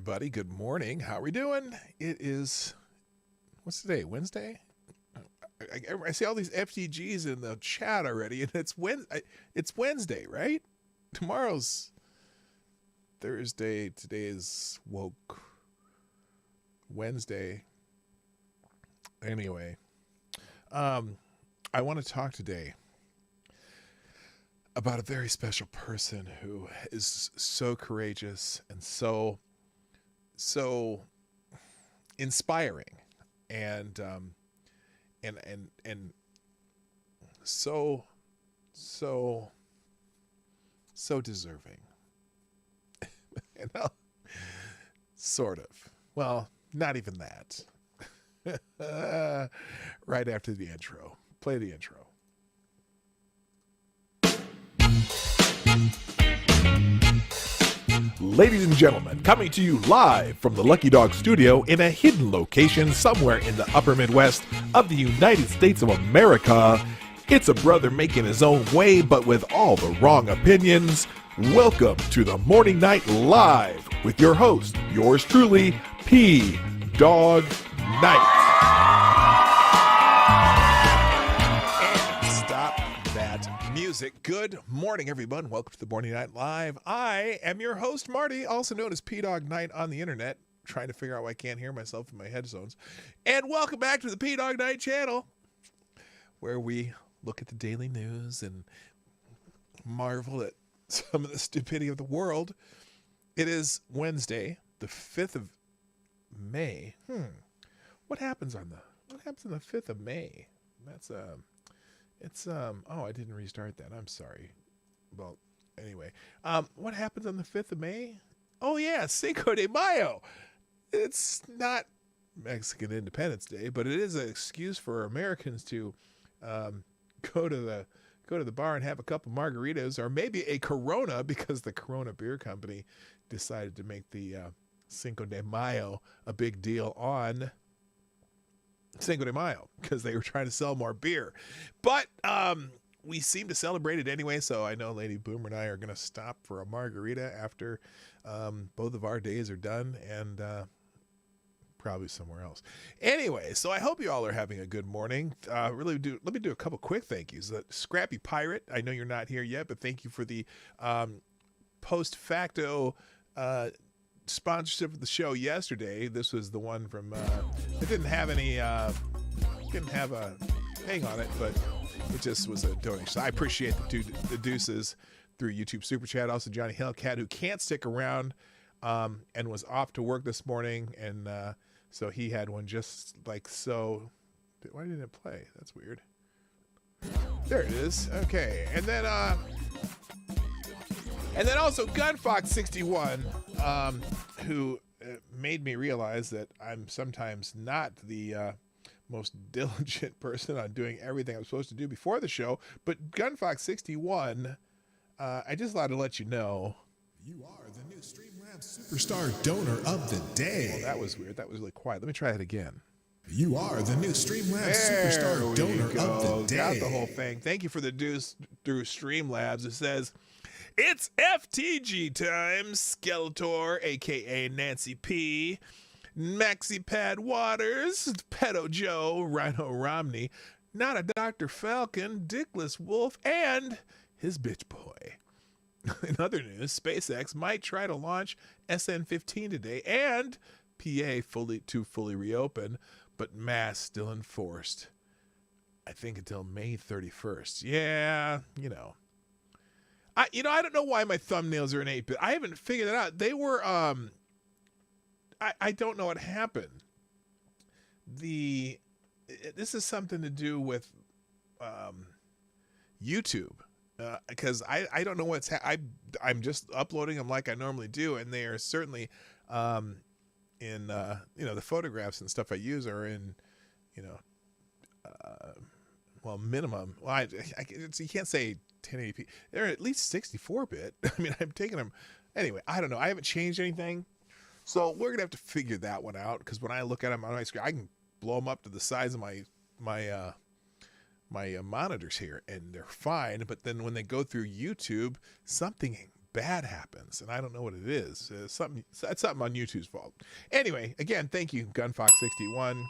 everybody. Good morning. How are we doing? It is, what's today? Wednesday? I see all these FTGs in the chat already, and it's Wednesday, right? Tomorrow's Thursday. Today is woke Wednesday. Anyway, I want to talk today about a very special person who is so courageous and so inspiring and so deserving. Sort of. Well, not even that. Right after the intro. Play the intro. Ladies and gentlemen, coming to you live from the Lucky Dog studio in a hidden location somewhere in the upper Midwest of the United States of America, it's a brother making his own way but with all the wrong opinions. Welcome to the Morning Night Live with your host, yours truly, PDawgKnight. Music. Good morning, everyone. Welcome to the Morning Night Live. I am your host, Marty, also known as PDawgKnight on the internet, trying to figure out why I can't hear myself in my headphones. And welcome back to the Dawg Knight Channel, where we look at the daily news and marvel at some of the stupidity of the world. It is Wednesday, the 5th of May. What happens on the 5th of May? That's oh, I didn't restart that. I'm sorry. Well, anyway, what happens on the 5th of May? Oh yeah, Cinco de Mayo. It's not Mexican Independence Day, but it is an excuse for Americans to go to the bar and have a couple margaritas or maybe a Corona, because the Corona Beer Company decided to make the Cinco de Mayo a big deal on Cinco de Mayo because they were trying to sell more beer. But we seem to celebrate it anyway, so I know Lady Boomer and I are going to stop for a margarita after both of our days are done, and probably somewhere else. Anyway, so I hope you all are having a good morning. Let me do a couple quick thank yous. Scrappy Pirate, I know you're not here yet, but thank you for the post facto sponsorship of the show yesterday. This was the one from it didn't have a thing on it, but it just was a donation. So I appreciate the deuces through YouTube Super Chat. Also Johnny Hellcat, who can't stick around and was off to work this morning, and so he had one just like so. Why didn't it play? That's weird. There it is. Okay, and then also Gunfox61, who made me realize that I'm sometimes not the most diligent person on doing everything I'm supposed to do before the show. But Gunfox61, I just thought to let you know, you are the new Streamlabs Superstar Donor of the Day. Well, that was weird. That was really quiet. Let me try it again. You are the new Streamlabs Superstar Donor of the Day. Got the whole thing. Thank you for the dues through Streamlabs. It says, it's FTG time. Skeletor, a.k.a. Nancy P., MaxiPad Waters, Pedo Joe, Rhino Romney, Not a Dr. Falcon, Dickless Wolf, and his bitch boy. In other news, SpaceX might try to launch SN-15 today, and PA fully reopen, but masks still enforced, I think, until May 31st. Yeah, you know. I don't know why my thumbnails are in 8-bit. I haven't figured it out. They were, I don't know what happened. This is something to do with YouTube, because I don't know what's I'm just uploading them like I normally do, and they are certainly in the photographs and stuff I use are in well, minimum. Well, you can't say 1080p. They're at least 64-bit. I mean, I'm taking them. Anyway, I don't know. I haven't changed anything. So we're going to have to figure that one out, because when I look at them on my screen, I can blow them up to the size of my monitors here, and they're fine. But then when they go through YouTube, something bad happens, and I don't know what it is. It's something on YouTube's fault. Anyway, again, thank you, Gunfox61.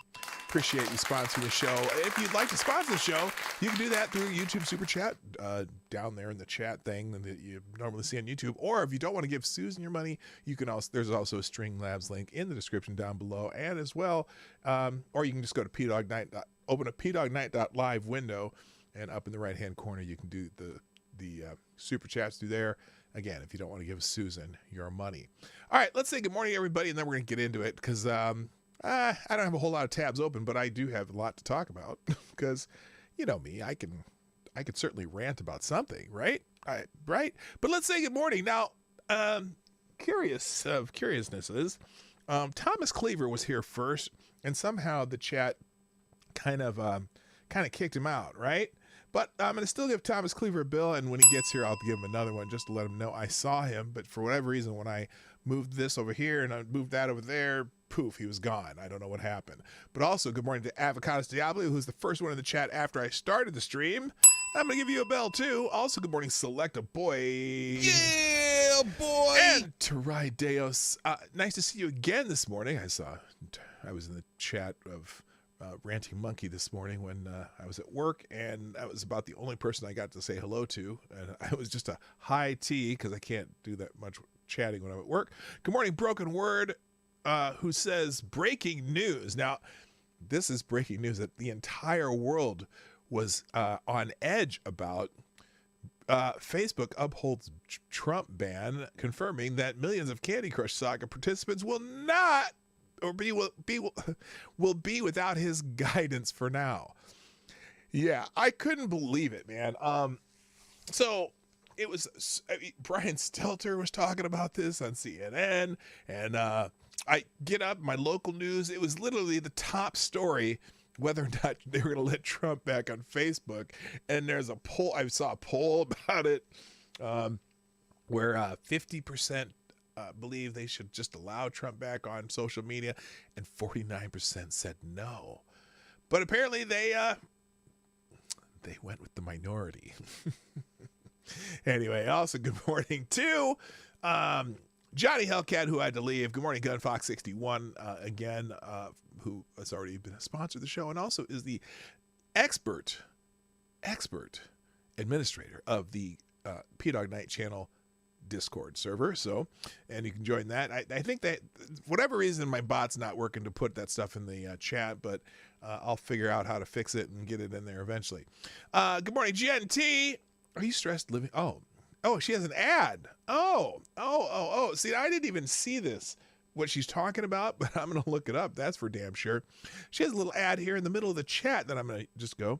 Appreciate you sponsoring the show. If you'd like to sponsor the show, you can do that through YouTube Super Chat down there in the chat thing that you normally see on YouTube. Or if you don't want to give Susan your money, you can also, there's also a Streamlabs link in the description down below, and as well, or you can just go to PDawgKnight, open a PDawgKnight.live window, and up in the right-hand corner, you can do the Super Chats through there. Again, if you don't want to give Susan your money. All right, let's say good morning, everybody, and then we're going to get into it because I don't have a whole lot of tabs open, but I do have a lot to talk about because, you know me, I can certainly rant about something, right? Right? But let's say good morning. Now, curious of curiousnesses, Thomas Cleaver was here first, and somehow the chat kind of kicked him out, right? But I'm going to still give Thomas Cleaver a bill, and when he gets here, I'll give him another one just to let him know I saw him. But for whatever reason, when I moved this over here and I moved that over there, poof, he was gone. I don't know what happened. But also, good morning to Avocados Diablo, who's the first one in the chat after I started the stream. I'm going to give you a bell, too. Also, good morning, Selecta Boy. Yeah, boy. And Tarai Deos. Nice to see you again this morning. I was in the chat of Ranting Monkey this morning when I was at work, and that was about the only person I got to say hello to. And I was just a high tea because I can't do that much chatting when I'm at work. Good morning, Broken Word, who says breaking news. Now, this is breaking news that the entire world was on edge about. Facebook upholds Trump ban, confirming that millions of Candy Crush Saga participants will not or will be without his guidance for now. Yeah, I couldn't believe it, man. So it was, Brian Stelter was talking about this on CNN, and I get up my local news. It was literally the top story, whether or not they were going to let Trump back on Facebook. And there's a poll, I saw a poll about it, where 50% believe they should just allow Trump back on social media, and 49% said no. But apparently they went with the minority. Anyway, also good morning to Johnny Hellcat, who had to leave. Good morning, Gunfox61, again, who has already been a sponsor of the show and also is the expert administrator of the PDawgKnight Channel Discord server. So, and you can join that. I think that whatever reason my bot's not working to put that stuff in the chat, but I'll figure out how to fix it and get it in there eventually. Good morning, GNT. Are you stressed living? Oh, she has an ad. Oh. See, I didn't even see this, what she's talking about, but I'm going to look it up. That's for damn sure. She has a little ad here in the middle of the chat that I'm going to just go.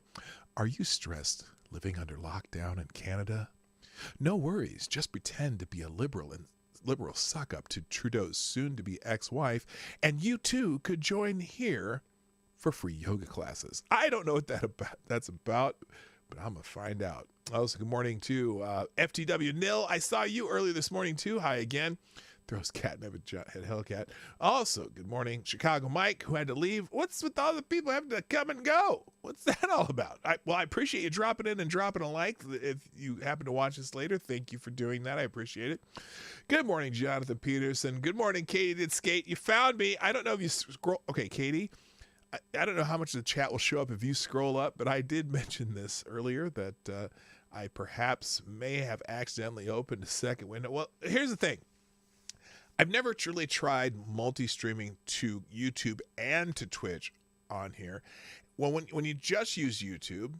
Are you stressed living under lockdown in Canada? No worries. Just pretend to be a liberal and liberal suck up to Trudeau's soon-to-be ex-wife, and you too could join here for free yoga classes. I don't know what that's about, but I'm going to find out. Also, good morning to FTW Nil. I saw you earlier this morning, too. Hi again. Throws catnip at Hellcat. Also, good morning, Chicago Mike, who had to leave. What's with all the people having to come and go? What's that all about? I appreciate you dropping in and dropping a like. If you happen to watch this later, thank you for doing that. I appreciate it. Good morning, Jonathan Peterson. Good morning, Katie Did Skate. You found me. I don't know if you scroll. Okay, Katie. I don't know how much the chat will show up if you scroll up, but I did mention this earlier that I perhaps may have accidentally opened a second window. Well, here's the thing. I've never truly tried multi-streaming to YouTube and to Twitch on here. Well, when you just use YouTube,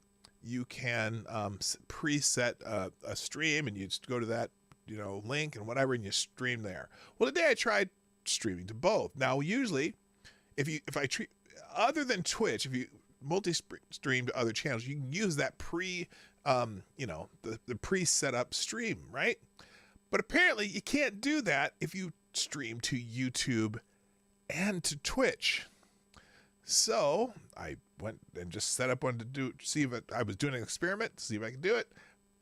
you can preset a stream, and you just go to that link and whatever, and you stream there. Well, today I tried streaming to both. Now, usually, other than Twitch, if you multi-stream to other channels, you can use that the pre-set up stream, right? But apparently you can't do that if you stream to YouTube and to Twitch. So I went and just set up one to see if I was doing an experiment to see if I could do it,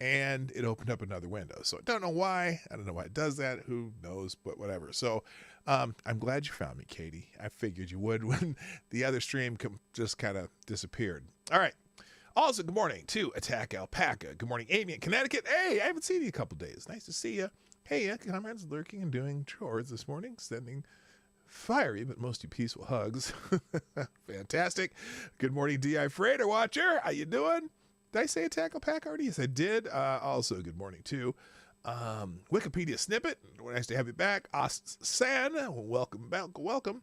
and it opened up another window. So I don't know why. I don't know why it does that. Who knows? But whatever. So I'm glad you found me, Katie. I figured you would when the other stream just kind of disappeared. All right. Also, good morning to Attack Alpaca. Good morning, Amy in Connecticut. Hey, I haven't seen you a couple days. Nice to see you. Hey, comrades lurking and doing chores this morning, sending fiery but mostly peaceful hugs. Fantastic. Good morning, DI Freighter Watcher. How you doing? Did I say Attack Alpaca already? Yes, I did. Also, good morning to Wikipedia Snippet. Nice to have you back. San, welcome back. Welcome.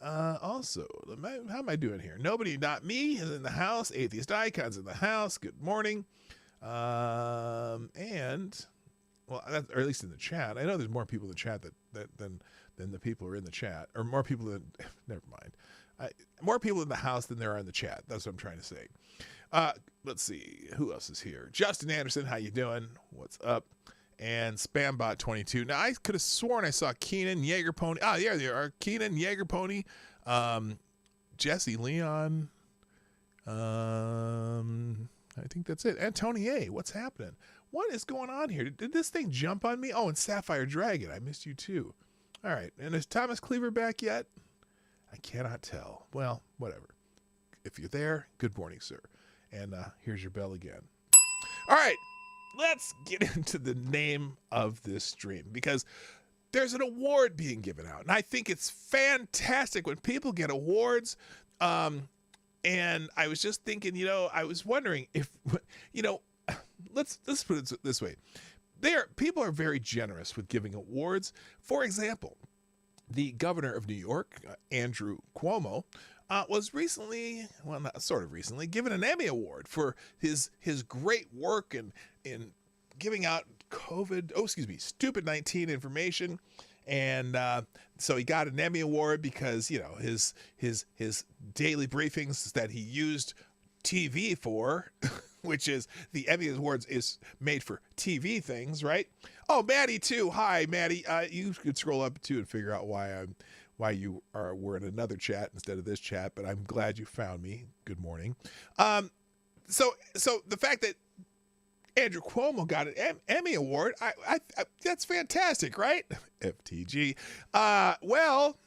Also, how am I doing here? Nobody, not me, is in the house. Atheist Icon's in the house. Good morning. And, well, or at least in the chat. I know there's more people in the chat than the people who are in the chat. Or more people than, never mind. More people in the house than there are in the chat. That's what I'm trying to say. Let's see. Who else is here? Justin Anderson, how you doing? What's up? And Spambot22. Now, I could have sworn I saw Keenan, Jaeger Pony. Ah, yeah, there are. Keenan, Jaeger Pony, Jesse Leon. I think that's it. And Tony A. What's happening? What is going on here? Did this thing jump on me? Oh, and Sapphire Dragon. I missed you too. All right. And is Thomas Cleaver back yet? I cannot tell. Well, whatever. If you're there, good morning, sir. And here's your bell again. All right. Let's get into the name of this stream, because there's an award being given out, and I think it's fantastic when people get awards. And I was just thinking, I was wondering if, let's put it this way. People are very generous with giving awards. For example, the governor of New York, Andrew Cuomo, was recently, well, not sort of recently, given an Emmy Award for his great work in giving out stupid 19 information. And so he got an Emmy Award because, his daily briefings that he used TV for, which is the Emmy Awards is made for TV things, right? Oh, Maddie too. Hi, Maddie. You could scroll up too and figure out why you were in another chat instead of this chat, but I'm glad you found me. Good morning. So the fact that Andrew Cuomo got an Emmy Award, I that's fantastic, right? FTG. Well,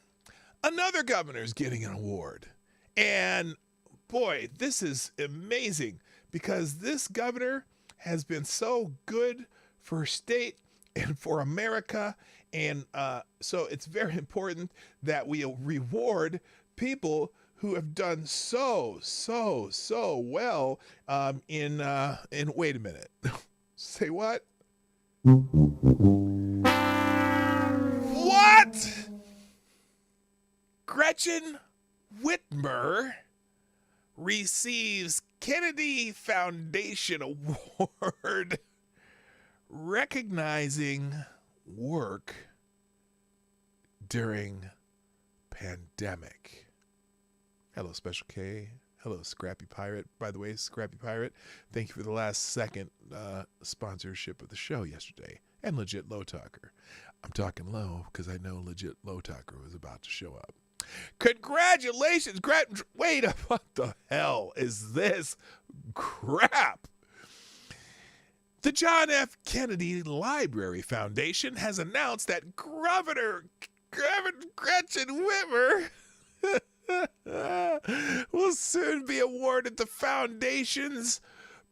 another governor's getting an award. And boy, this is amazing, because this governor has been so good for her state and for America. And so it's very important that we reward people who have done so well in wait a minute. Say what? What? Gretchen Whitmer receives Kennedy Foundation Award recognizing work during pandemic. Hello, Special K. Hello, Scrappy Pirate. By the way, Scrappy Pirate, thank you for the last second sponsorship of the show yesterday. And Legit Low Talker. I'm talking low because I know Legit Low Talker was about to show up. Congratulations, wait, what the hell is this crap? The John F. Kennedy Library Foundation has announced that Governor Gretchen Whitmer will soon be awarded the foundation's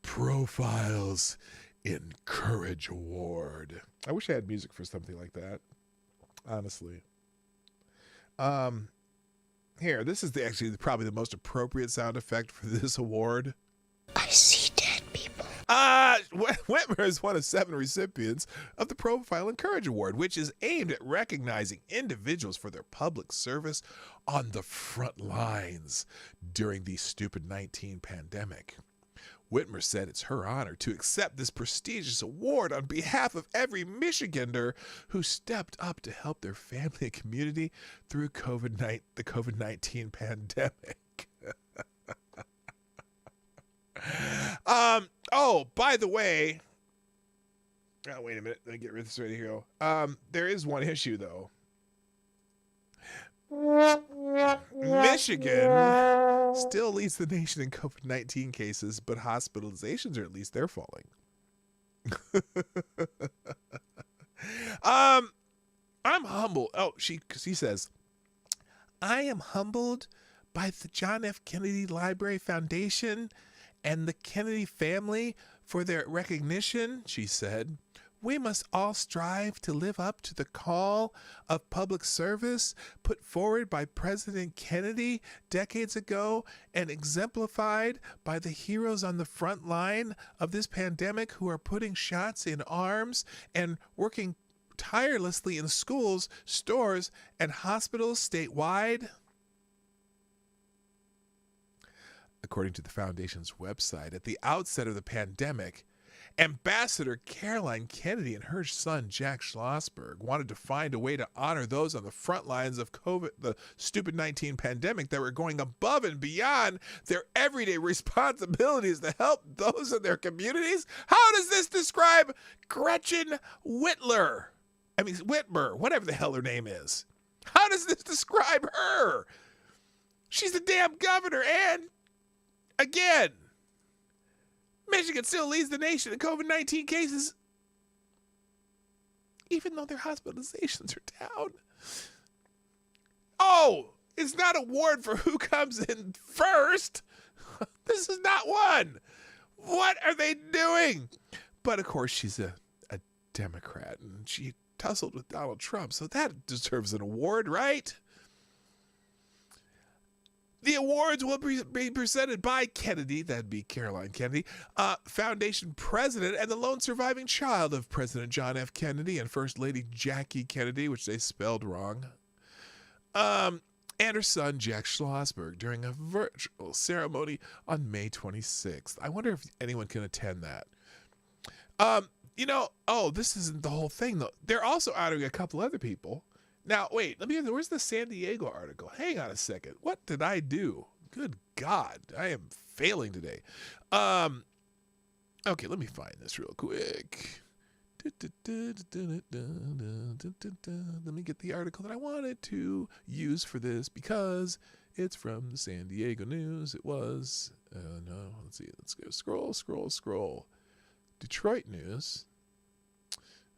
Profiles in Courage Award. I wish I had music for something like that, honestly. Here, this is actually probably the most appropriate sound effect for this award. I see dead people. Whitmer is one of 7 recipients of the Profile in Courage Award, which is aimed at recognizing individuals for their public service on the front lines during the stupid 19 pandemic. Whitmer said it's her honor to accept this prestigious award on behalf of every Michigander who stepped up to help their family and community through the COVID-19 pandemic. Oh, by the way, wait a minute. Let me get rid of this right here. There is one issue, though. Michigan still leads the nation in COVID-19 cases, but hospitalizations are at least they're falling. I'm humbled. Oh, she says, I am humbled by the John F. Kennedy Library Foundation and the Kennedy family for their recognition, she said. We must all strive to live up to the call of public service put forward by President Kennedy decades ago and exemplified by the heroes on the front line of this pandemic who are putting shots in arms and working tirelessly in schools, stores, and hospitals statewide. According to the foundation's website, at the outset of the pandemic, Ambassador Caroline Kennedy and her son Jack Schlossberg wanted to find a way to honor those on the front lines of COVID, the stupid 19 pandemic, that were going above and beyond their everyday responsibilities to help those in their communities. How does this describe Gretchen Whitmer, whatever the hell her name is? How does this describe her? She's the damn governor, and again, Michigan still leads the nation in COVID-19 cases, even though their hospitalizations are down. Oh, it's not a award for who comes in first. This is not one. What are they doing? But of course, she's a Democrat, and she tussled with Donald Trump, so that deserves an award, right? The awards will be presented by Kennedy, that'd be Caroline Kennedy, Foundation President and the lone surviving child of President John F. Kennedy and First Lady Jackie Kennedy, which they spelled wrong, and her son Jack Schlossberg during a virtual ceremony on May 26th. I wonder if anyone can attend that. This isn't the whole thing, though. They're also honoring a couple other people. Now, wait, where's the San Diego article? Hang on a second. What did I do? Good God, I am failing today. Okay, let me find this real quick. Let me get the article that I wanted to use for this because it's from the San Diego News. It was, let's see, let's go scroll. Detroit News.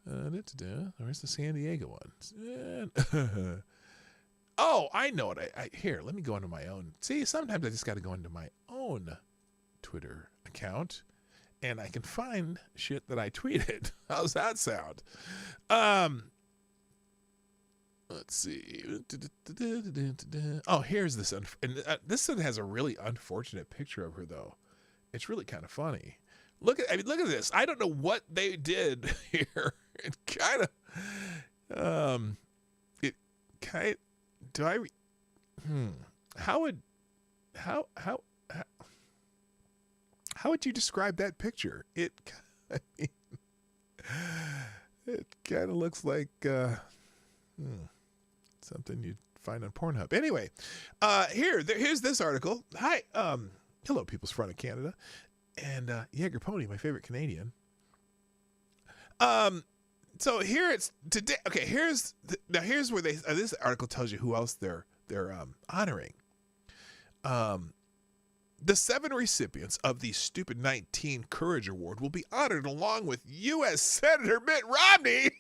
Where's the San Diego one? Oh, I know it. Here, let me go into my own. See, sometimes I just got to go into my own Twitter account, and I can find shit that I tweeted. How's that sound? Let's see. Oh, here's this. This one has a really unfortunate picture of her, though. It's really kind of funny. Look at this. I don't know what they did here. How would you describe that picture? It kind of looks like something you'd find on Pornhub. Anyway, here's this article. Hi, hello, People's Front of Canada. And Jaeger Pony, my favorite Canadian. So here it's today. Okay, here's where they. This article tells you who else they're honoring. The 7 recipients of the Stupid 19 Courage Award will be honored along with U.S. Senator Mitt Romney.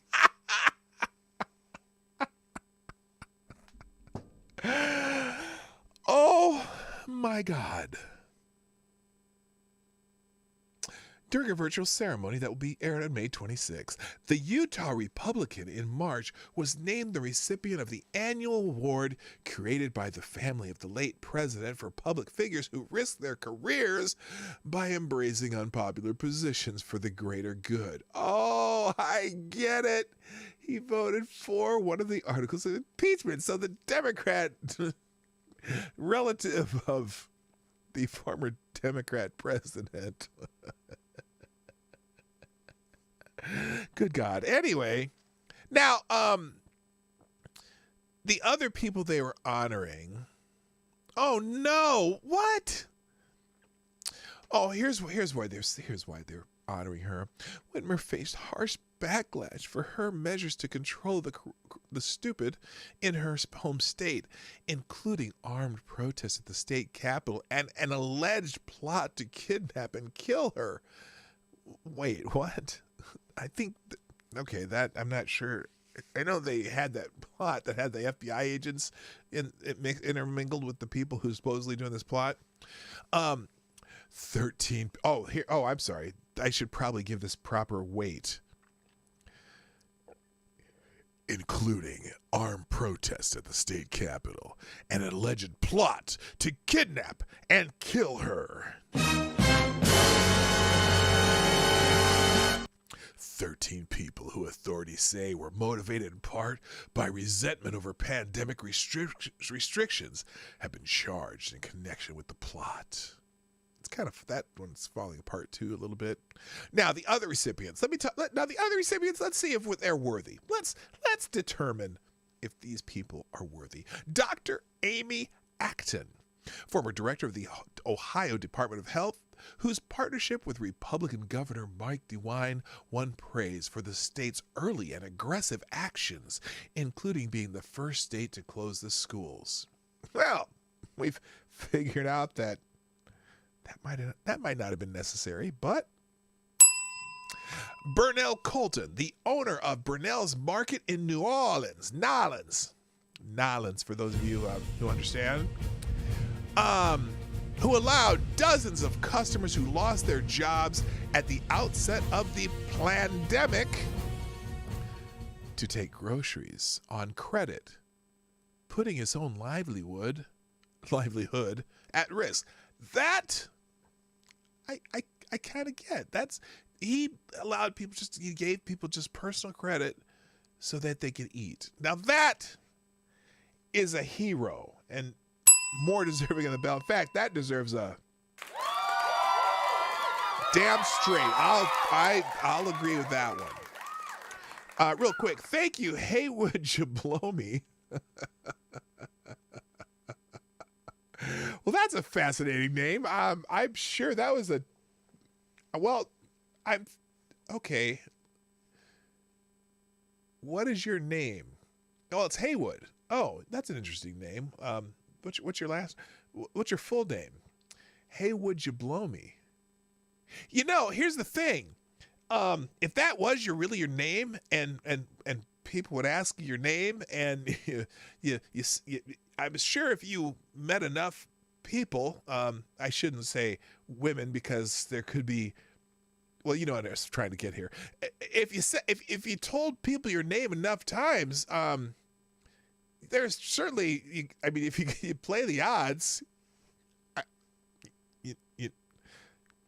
Oh my God. During a virtual ceremony that will be aired on May 26th, the Utah Republican in March was named the recipient of the annual award created by the family of the late president for public figures who risked their careers by embracing unpopular positions for the greater good. Oh, I get it. He voted for one of the articles of impeachment. So the Democrat relative of the former Democrat president. Good God. Anyway, now, the other people they were honoring. Oh no! What? Oh, here's why they're honoring her. Whitmer faced harsh backlash for her measures to control the stupid in her home state, including armed protests at the state capitol and an alleged plot to kidnap and kill her. Wait, what? I think, that I'm not sure. I know they had that plot that had the FBI intermingled with the people who supposedly doing this plot. 13. Oh, here. Oh, I'm sorry. I should probably give this proper weight. Including armed protests at the state capitol and an alleged plot to kidnap and kill her. 13 people who authorities say were motivated in part by resentment over pandemic restrictions have been charged in connection with the plot. It's kind of, that one's falling apart too a little bit. Now the other recipients, let's see if they're worthy. Let's determine if these people are worthy. Dr. Amy Acton, former director of the Ohio Department of Health, whose partnership with Republican Governor Mike DeWine won praise for the state's early and aggressive actions, including being the first state to close the schools. Well, we've figured out that might not have been necessary, but Burnell Colton, the owner of Burnell's Market in New Orleans, Nolans for those of you who understand, who allowed dozens of customers who lost their jobs at the outset of the pandemic to take groceries on credit, putting his own livelihood at risk. That I kind of get. He gave people just personal credit so that they could eat. Now that is a hero and more deserving of the bell. In fact, that deserves a damn straight. I'll agree with that one. Real quick, thank you, Haywood Jablomi. Well, that's a fascinating name. I'm sure that was okay. What is your name? Oh, it's Haywood. Oh, that's an interesting name. What's your full name? Haywood Jablomi. You know, here's the thing. If that was your name and people would ask you your name and you I'm sure if you met enough people, I shouldn't say women because there could be, well, you know what I was trying to get here. If you told people your name enough times, there's certainly, if you play the odds,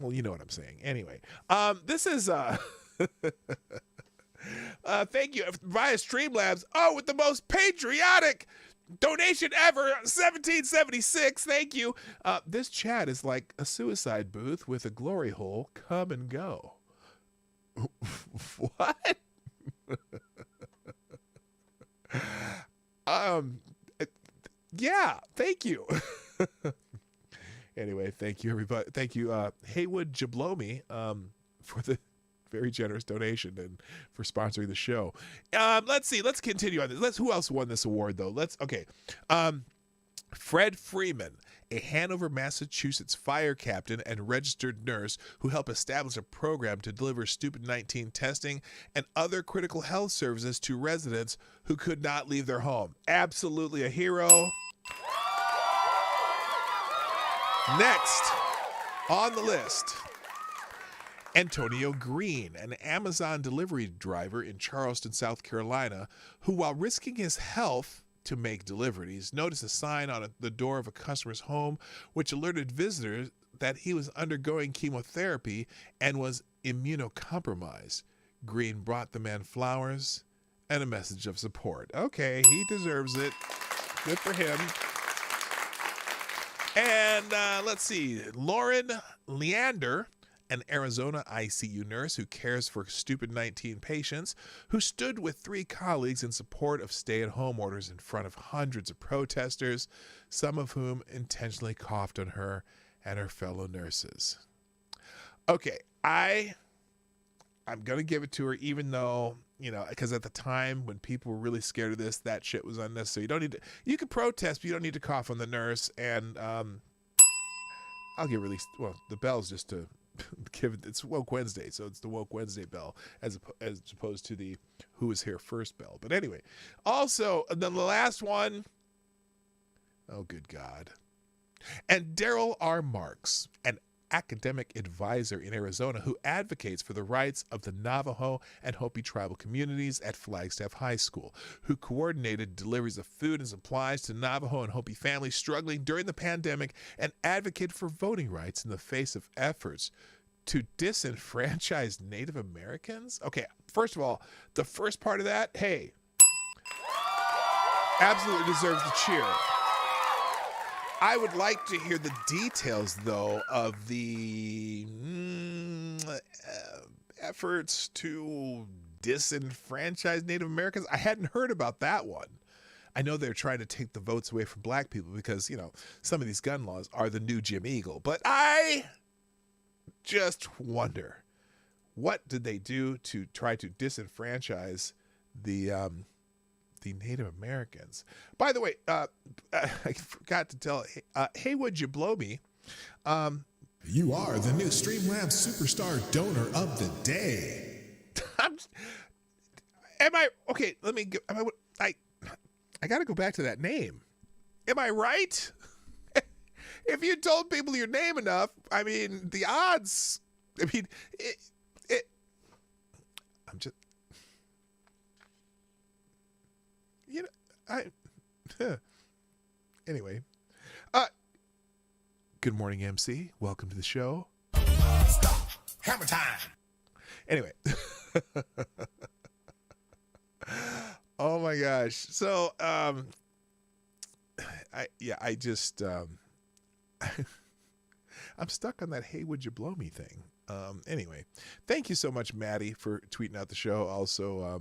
well, you know what I'm saying. Anyway, this is thank you via Streamlabs. Oh, with the most patriotic donation ever, 1776. Thank you. This chat is like a suicide booth with a glory hole. Come and go. What? Yeah, thank you. Anyway, thank you, everybody. Thank you, Haywood Jablomi, for the very generous donation and for sponsoring the show. Let's see. Let's continue on this. Who else won this award, though? Okay. Fred Freeman, a Hanover, Massachusetts fire captain and registered nurse who helped establish a program to deliver stupid-19 testing and other critical health services to residents who could not leave their home. Absolutely a hero. Next on the list, Antonio Green, an Amazon delivery driver in Charleston, South Carolina, who, while risking his health to make deliveries, noticed a sign on the door of a customer's home which alerted visitors that he was undergoing chemotherapy and was immunocompromised. Green brought the man flowers and a message of support. Okay, he deserves it. Good for him. And let's see, Lauren Leander, an Arizona ICU nurse who cares for stupid-19 patients, who stood with 3 colleagues in support of stay-at-home orders in front of hundreds of protesters, some of whom intentionally coughed on her and her fellow nurses. Okay, I'm going to give it to her, even though, because at the time when people were really scared of this, that shit was unnecessary. You can protest, but you don't need to cough on the nurse. And I'll get released. Well, the bell's just to give it. It's Woke Wednesday, so it's the Woke Wednesday bell as opposed to the Who Was Here First bell. But anyway, also the last one. Oh, good God. And Daryl R. Marks, an academic advisor in Arizona who advocates for the rights of the Navajo and Hopi tribal communities at Flagstaff High School, who coordinated deliveries of food and supplies to Navajo and Hopi families struggling during the pandemic and advocated for voting rights in the face of efforts to disenfranchise Native Americans. Okay, first of all, the first part of that, hey, absolutely deserves the cheer. I would like to hear the details, though, of the efforts to disenfranchise Native Americans. I hadn't heard about that one. I know they're trying to take the votes away from black people because, you know, some of these gun laws are the new Jim Eagle. But I just wonder, what did they do to try to disenfranchise the Native Americans? By the way, I forgot to tell, hey, would you blow me? You are the new Streamlabs Superstar Donor of the Day. Okay, let me go. I got to go back to that name. Am I right? If you told people your name enough, I mean, the odds, I mean, I'm just, you know, anyway, good morning, MC. Welcome to the show. Stop. Hammer time. Anyway. Oh my gosh. So, I just, I'm stuck on that "Hey, would you blow me" thing. Anyway, thank you so much, Maddie, for tweeting out the show. Also,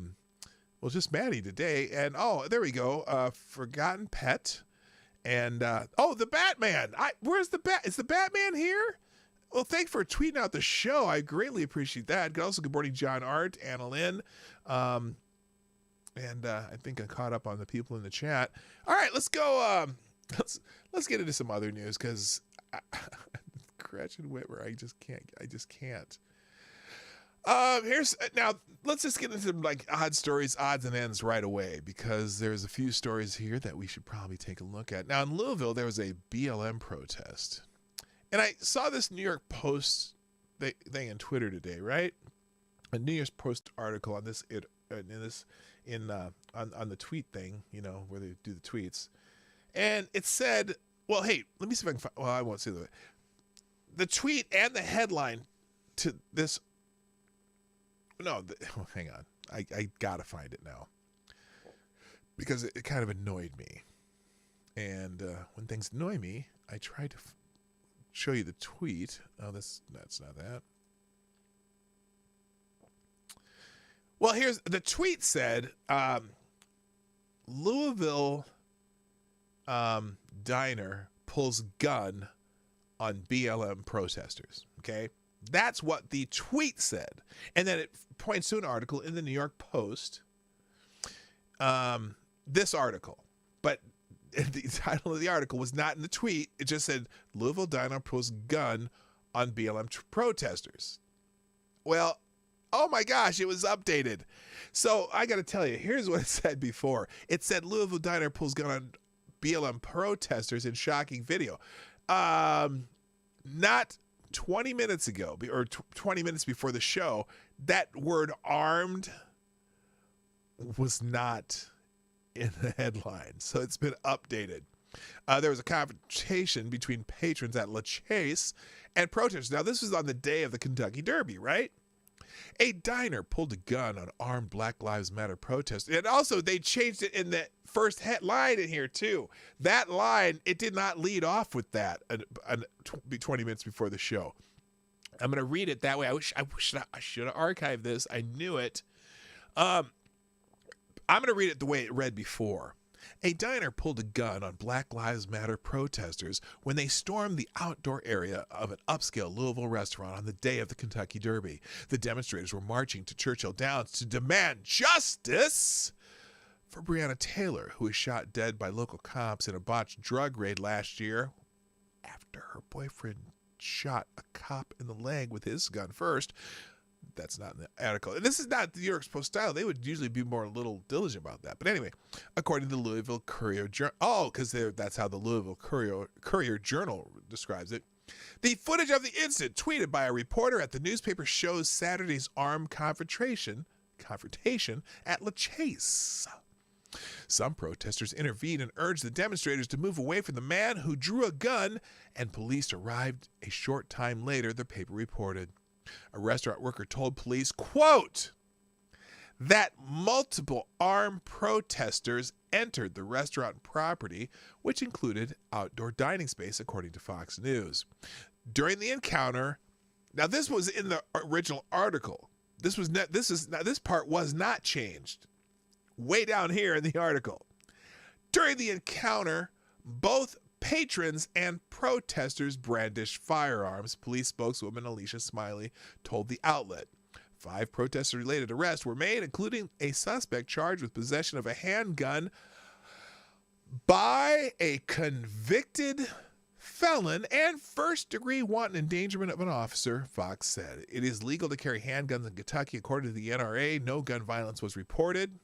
well, just Maddie today. And oh, there we go. Forgotten Pet. And the Batman. Where's the Bat? Is the Batman here? Well, thanks for tweeting out the show. I greatly appreciate that. Also, good morning, John Art, Anna Lynn. And I think I caught up on the people in the chat. All right, let's go. Let's get into some other news because Gretchen Whitmer, I just can't. Now let's just get into like odd stories, odds and ends right away, because there's a few stories here that we should probably take a look at. Now in Louisville, there was a BLM protest, and I saw this New York Post thing on Twitter today, right? A New York Post article on this on the tweet thing, you know, where they do the tweets, and it said, well, hey, let me see if I can find. Well, I won't say the tweet and the headline to this. No, hang on. I gotta find it now because it kind of annoyed me. And when things annoy me, I try to show you the tweet. Oh, that's not that. Well, here's the tweet said, Louisville diner pulls gun on BLM protesters. Okay. That's what the tweet said. And then it points to an article in the New York Post. This article, but the title of the article was not in the tweet. It just said Louisville diner pulls gun on BLM protesters. Well, oh my gosh, it was updated. So I got to tell you, here's what it said before. It said Louisville diner pulls gun on BLM protesters in shocking video. Not 20 minutes ago, or 20 minutes before the show, that word armed was not in the headline. So it's been updated. There was a confrontation between patrons at La Chase and protesters. Now, this was on the day of the Kentucky Derby, right? A diner pulled a gun on armed Black Lives Matter protesters. And also, they changed it in the first headline in here, too. That line, it did not lead off with that 20 minutes before the show. I'm going to read it that way. I should have archived this. I knew it. I'm going to read it the way it read before. A diner pulled a gun on Black Lives Matter protesters when they stormed the outdoor area of an upscale Louisville restaurant on the day of the Kentucky Derby. The demonstrators were marching to Churchill Downs to demand justice for Breonna Taylor, who was shot dead by local cops in a botched drug raid last year after her boyfriend shot a cop in the leg with his gun first. That's not in the article. And this is not the New York Post style. They would usually be more a little diligent about that. But anyway, according to the Louisville Courier Journal, because that's how the Louisville Courier Journal describes it, The footage of the incident, tweeted by a reporter at the newspaper, shows Saturday's armed confrontation at La Chase. Some protesters intervened and urged the demonstrators to move away from the man who drew a gun, and police arrived a short time later, the paper reported. A restaurant worker told police, quote, that multiple armed protesters entered the restaurant property, which included outdoor dining space, according to Fox News. During the encounter, now this was in the original article. This part was not changed. Way down here in the article. During the encounter, both patrons and protesters brandished firearms, police spokeswoman Alicia Smiley told the outlet. 5 protester-related arrests were made, including a suspect charged with possession of a handgun by a convicted felon and first-degree wanton endangerment of an officer, Fox said. It is legal to carry handguns in Kentucky, according to the NRA. No gun violence was reported.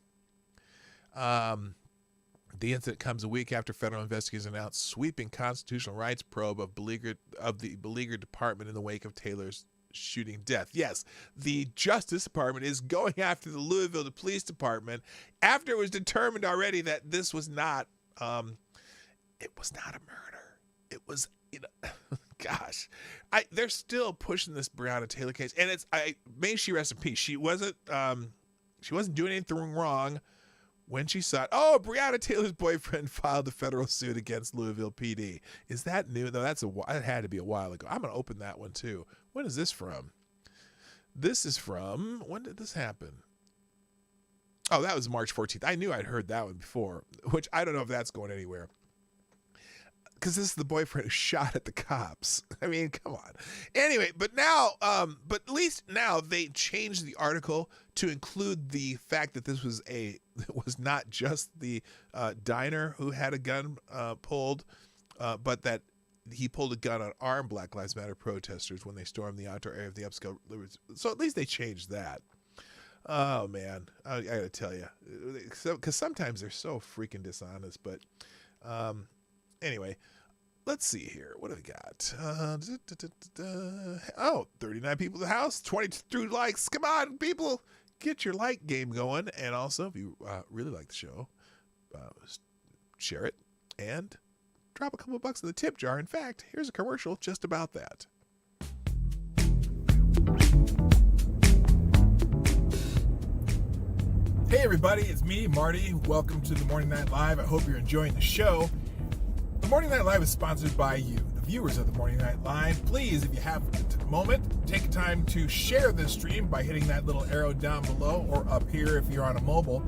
The incident comes a week after federal investigators announced sweeping constitutional rights probe of the beleaguered department in the wake of Taylor's shooting death. Yes, the Justice Department is going after the Louisville Police Department after it was determined already that this was not, it was not a murder. It was, gosh, they're still pushing this Breonna Taylor case, and may she rest in peace. She wasn't doing anything wrong when she saw it. Oh, Breonna Taylor's boyfriend filed a federal suit against Louisville PD. Is that new? No, that had to be a while ago. I'm going to open that one too. When is this from? This is from, when did this happen? Oh, that was March 14th. I knew I'd heard that one before, which I don't know if that's going anywhere. Because this is the boyfriend who shot at the cops. I mean, come on. Anyway, but at least now they changed the article to include the fact that this was not just the diner who had a gun pulled, but that he pulled a gun on armed Black Lives Matter protesters when they stormed the outdoor area of the upscale. So at least they changed that. Oh man, I gotta tell you, because sometimes they're so freaking dishonest. But anyway, let's see here. What do we got? 39 people in the house, 22 likes. Come on, people, get your like game going. And also, if you really like the show, share it and drop a couple of bucks in the tip jar. In fact, here's a commercial just about that. Hey everybody, it's me, Marty. Welcome to the Morning Night Live. I hope you're enjoying the show. The Morning Night Live is sponsored by you, the viewers of the Morning Night Live. Please, if you have a moment, take time to share this stream by hitting that little arrow down below or up here if you're on a mobile.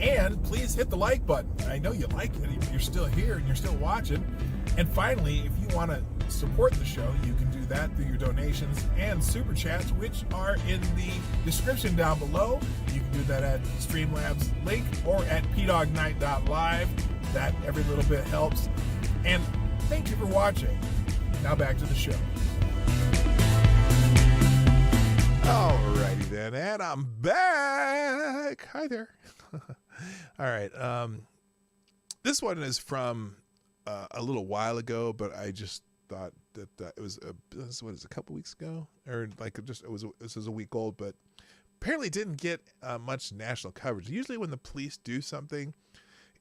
And please hit the like button. I know you like it, you're still here and you're still watching. And finally, if you want to support the show, you can do that through your donations and SuperChats, which are in the description down below. You can do that at Streamlabs link or at PDawgKnight.live. That every little bit helps. And thank you for watching. Now back to the show. Alrighty then, and I'm back. Hi there. All right. This one is from a little while ago, but I just thought that it was a couple weeks ago, or this was a week old, but apparently didn't get much national coverage. Usually when the police do something,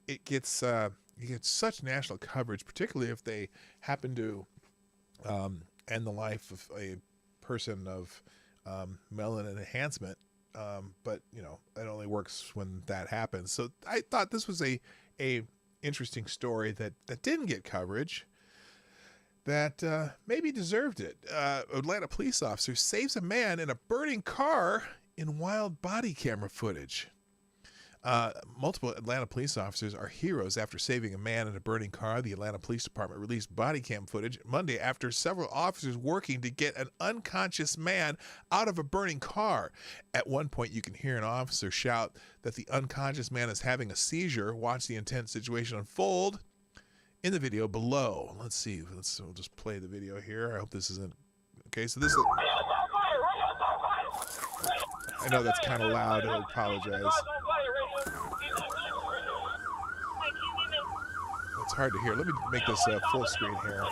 it gets such national coverage, particularly if they happen to end the life of a person of melanin enhancement. But it only works when that happens. So I thought this was a interesting story that didn't get coverage, that maybe deserved it. Atlanta police officer saves a man in a burning car in wild body camera footage. Multiple Atlanta police officers are heroes after saving a man in a burning car. The Atlanta Police Department released body cam footage Monday after several officers working to get an unconscious man out of a burning car. At one point, you can hear an officer shout that the unconscious man is having a seizure. Watch the intense situation unfold in the video below. Let's see. We'll just play the video here. I hope this isn't okay. So this is. I know that's kind of loud. I apologize. It's hard to hear. Let me make this full screen here.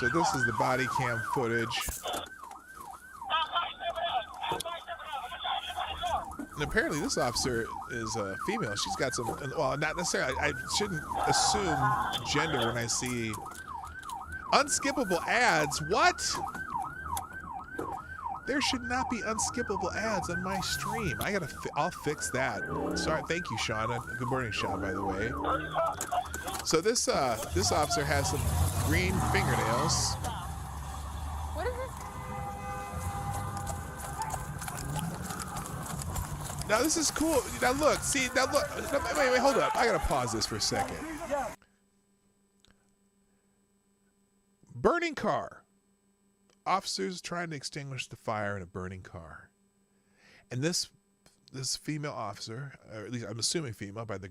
So this is the body cam footage. And apparently this officer is a female. She's got some, well, not necessarily, I shouldn't assume gender when I see unskippable ads. What? There should not be unskippable ads on my stream. I'll fix that. Sorry, thank you, Sean. Good morning, Sean, by the way. So this officer has some green fingernails. What is this? Now this is cool. Now look, see, now look. Wait, hold up. I gotta pause this for a second. Burning car. Officers trying to extinguish the fire in a burning car. And this female officer, or at least I'm assuming female by the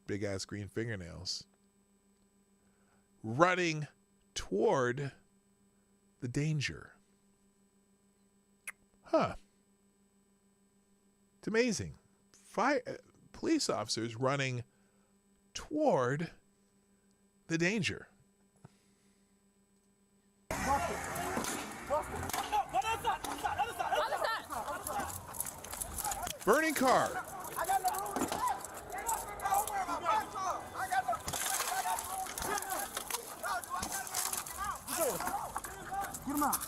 big ass green fingernails, running toward the danger. Huh. It's amazing. Police officers running toward the danger. Burning car. Get him out.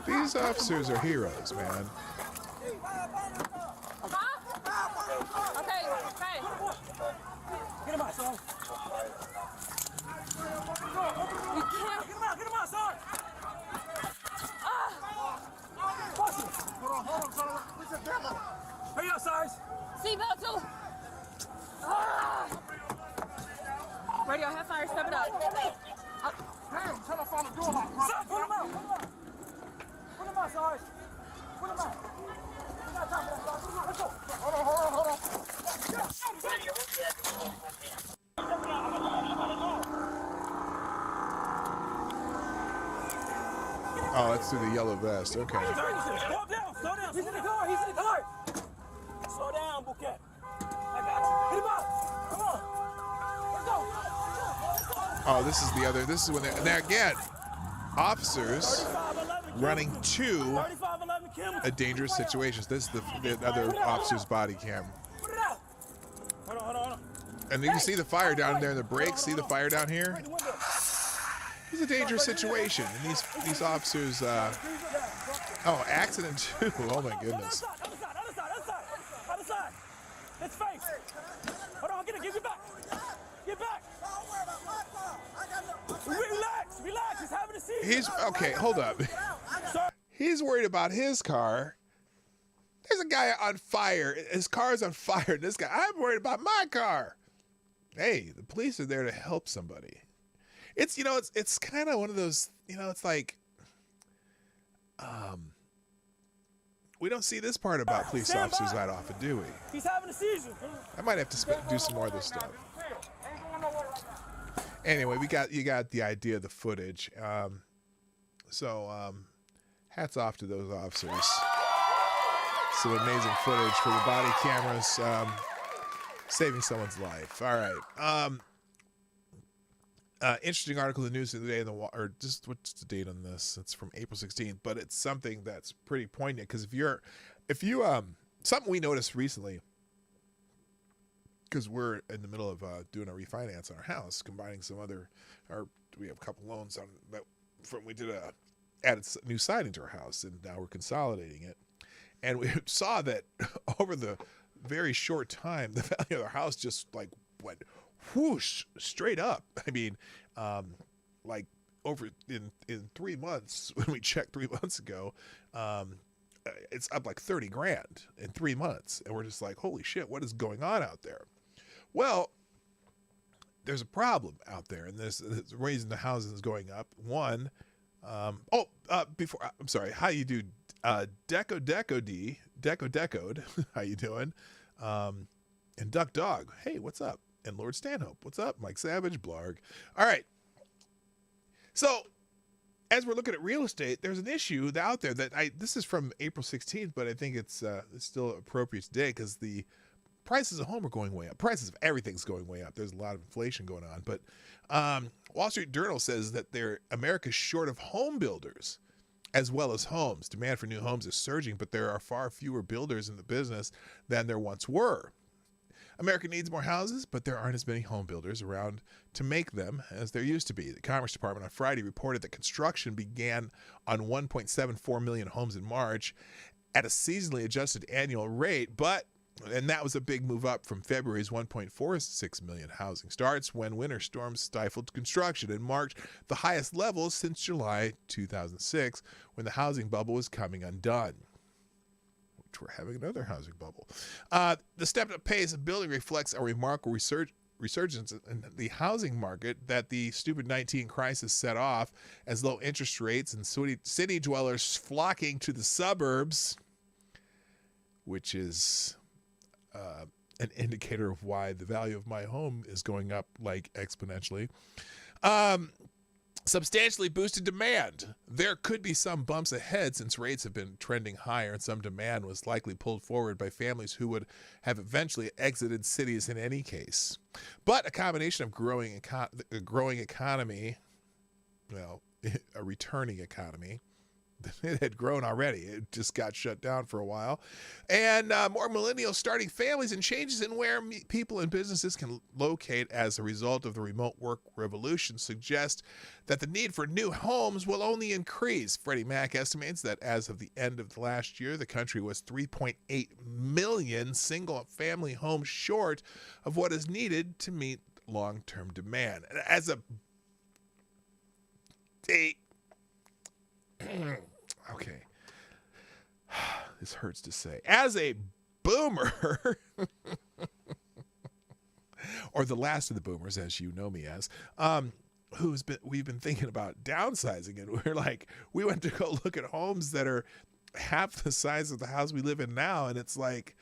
These officers are heroes, man. Okay, hey. Get him out, son. We can't. Get him out, son. Bust him. Hold on, son. What's the demo? Hurry up, size. Seatbelt too. Radio, have fire, step it up. Damn, tell us on the door like son, put him out. Put him out, size. Put him out. We got time for that, size. Let's go. Hold on. Oh, that's through the yellow vest. Okay. Slow down. He's in the car. Slow down, Bouquet. I got you. Hit him out. Come on. Let's go. Oh, this is when they're again, officers running to a dangerous situation. This is the other officer's body cam. Put it out. Hold on. And you can see the fire down there in the brakes. See the fire down here? It's a dangerous situation. And these officers, accident too. Oh my goodness. Other side. His face. Hold on, get back. Get back. Relax. He's having a seizure. Hold up. He's worried about his car. There's a guy on fire. His car's on fire. This guy, I'm worried about my car. Hey, the police are there to help somebody. It's kind of one of those, it's like, we don't see this part about police officers that often, do we? He's having a seizure. I might have to do some more of this stuff. Anyway, you got the idea of the footage. Hats off to those officers. Some amazing footage for the body cameras, saving someone's life. All right. Interesting article in the news today what's the date on this? It's from April 16th, but it's something that's pretty poignant because if you something we noticed recently, because we're in the middle of doing a refinance on our house, combining we have a couple loans on that we added new siding to our house, and now we're consolidating it, and we saw that over the very short time, the value of our house just like went whoosh straight up. I mean, like over in 3 months, when we checked 3 months ago, it's up like 30 grand in 3 months. And we're just like, holy shit, what is going on out there? Well, there's a problem out there, and there's the reason the housing is going up. One, I'm sorry, how you do, Decode, how you doing? And Duck Dog, hey, what's up? And Lord Stanhope, what's up? Mike Savage, Blarg. All right. So as we're looking at real estate, there's an issue out there that this is from April 16th, but I think it's still appropriate today because the prices of home are going way up. Prices of everything's going way up. There's a lot of inflation going on. But Wall Street Journal says that America's short of home builders as well as homes. Demand for new homes is surging, but there are far fewer builders in the business than there once were. America needs more houses, but there aren't as many home builders around to make them as there used to be. The Commerce Department on Friday reported that construction began on 1.74 million homes in March at a seasonally adjusted annual rate, and that was a big move up from February's 1.46 million housing starts when winter storms stifled construction and marked the highest levels since July 2006 when the housing bubble was coming undone. We're having another housing bubble. The stepped-up pace of building reflects a remarkable resurgence in the housing market that the stupid 19 crisis set off as low interest rates and city dwellers flocking to the suburbs, which is an indicator of why the value of my home is going up like exponentially. Substantially boosted demand. There could be some bumps ahead since rates have been trending higher and some demand was likely pulled forward by families who would have eventually exited cities in any case. But a combination of growing economy, a returning economy, it had grown already. It just got shut down for a while. And more millennials starting families and changes in where people and businesses can locate as a result of the remote work revolution suggest that the need for new homes will only increase. Freddie Mac estimates that as of the end of the last year, the country was 3.8 million single-family homes short of what is needed to meet long-term demand. As okay, this hurts to say. As a boomer, or the last of the boomers, as you know me as, we've been thinking about downsizing, and we went to go look at homes that are half the size of the house we live in now, and it's like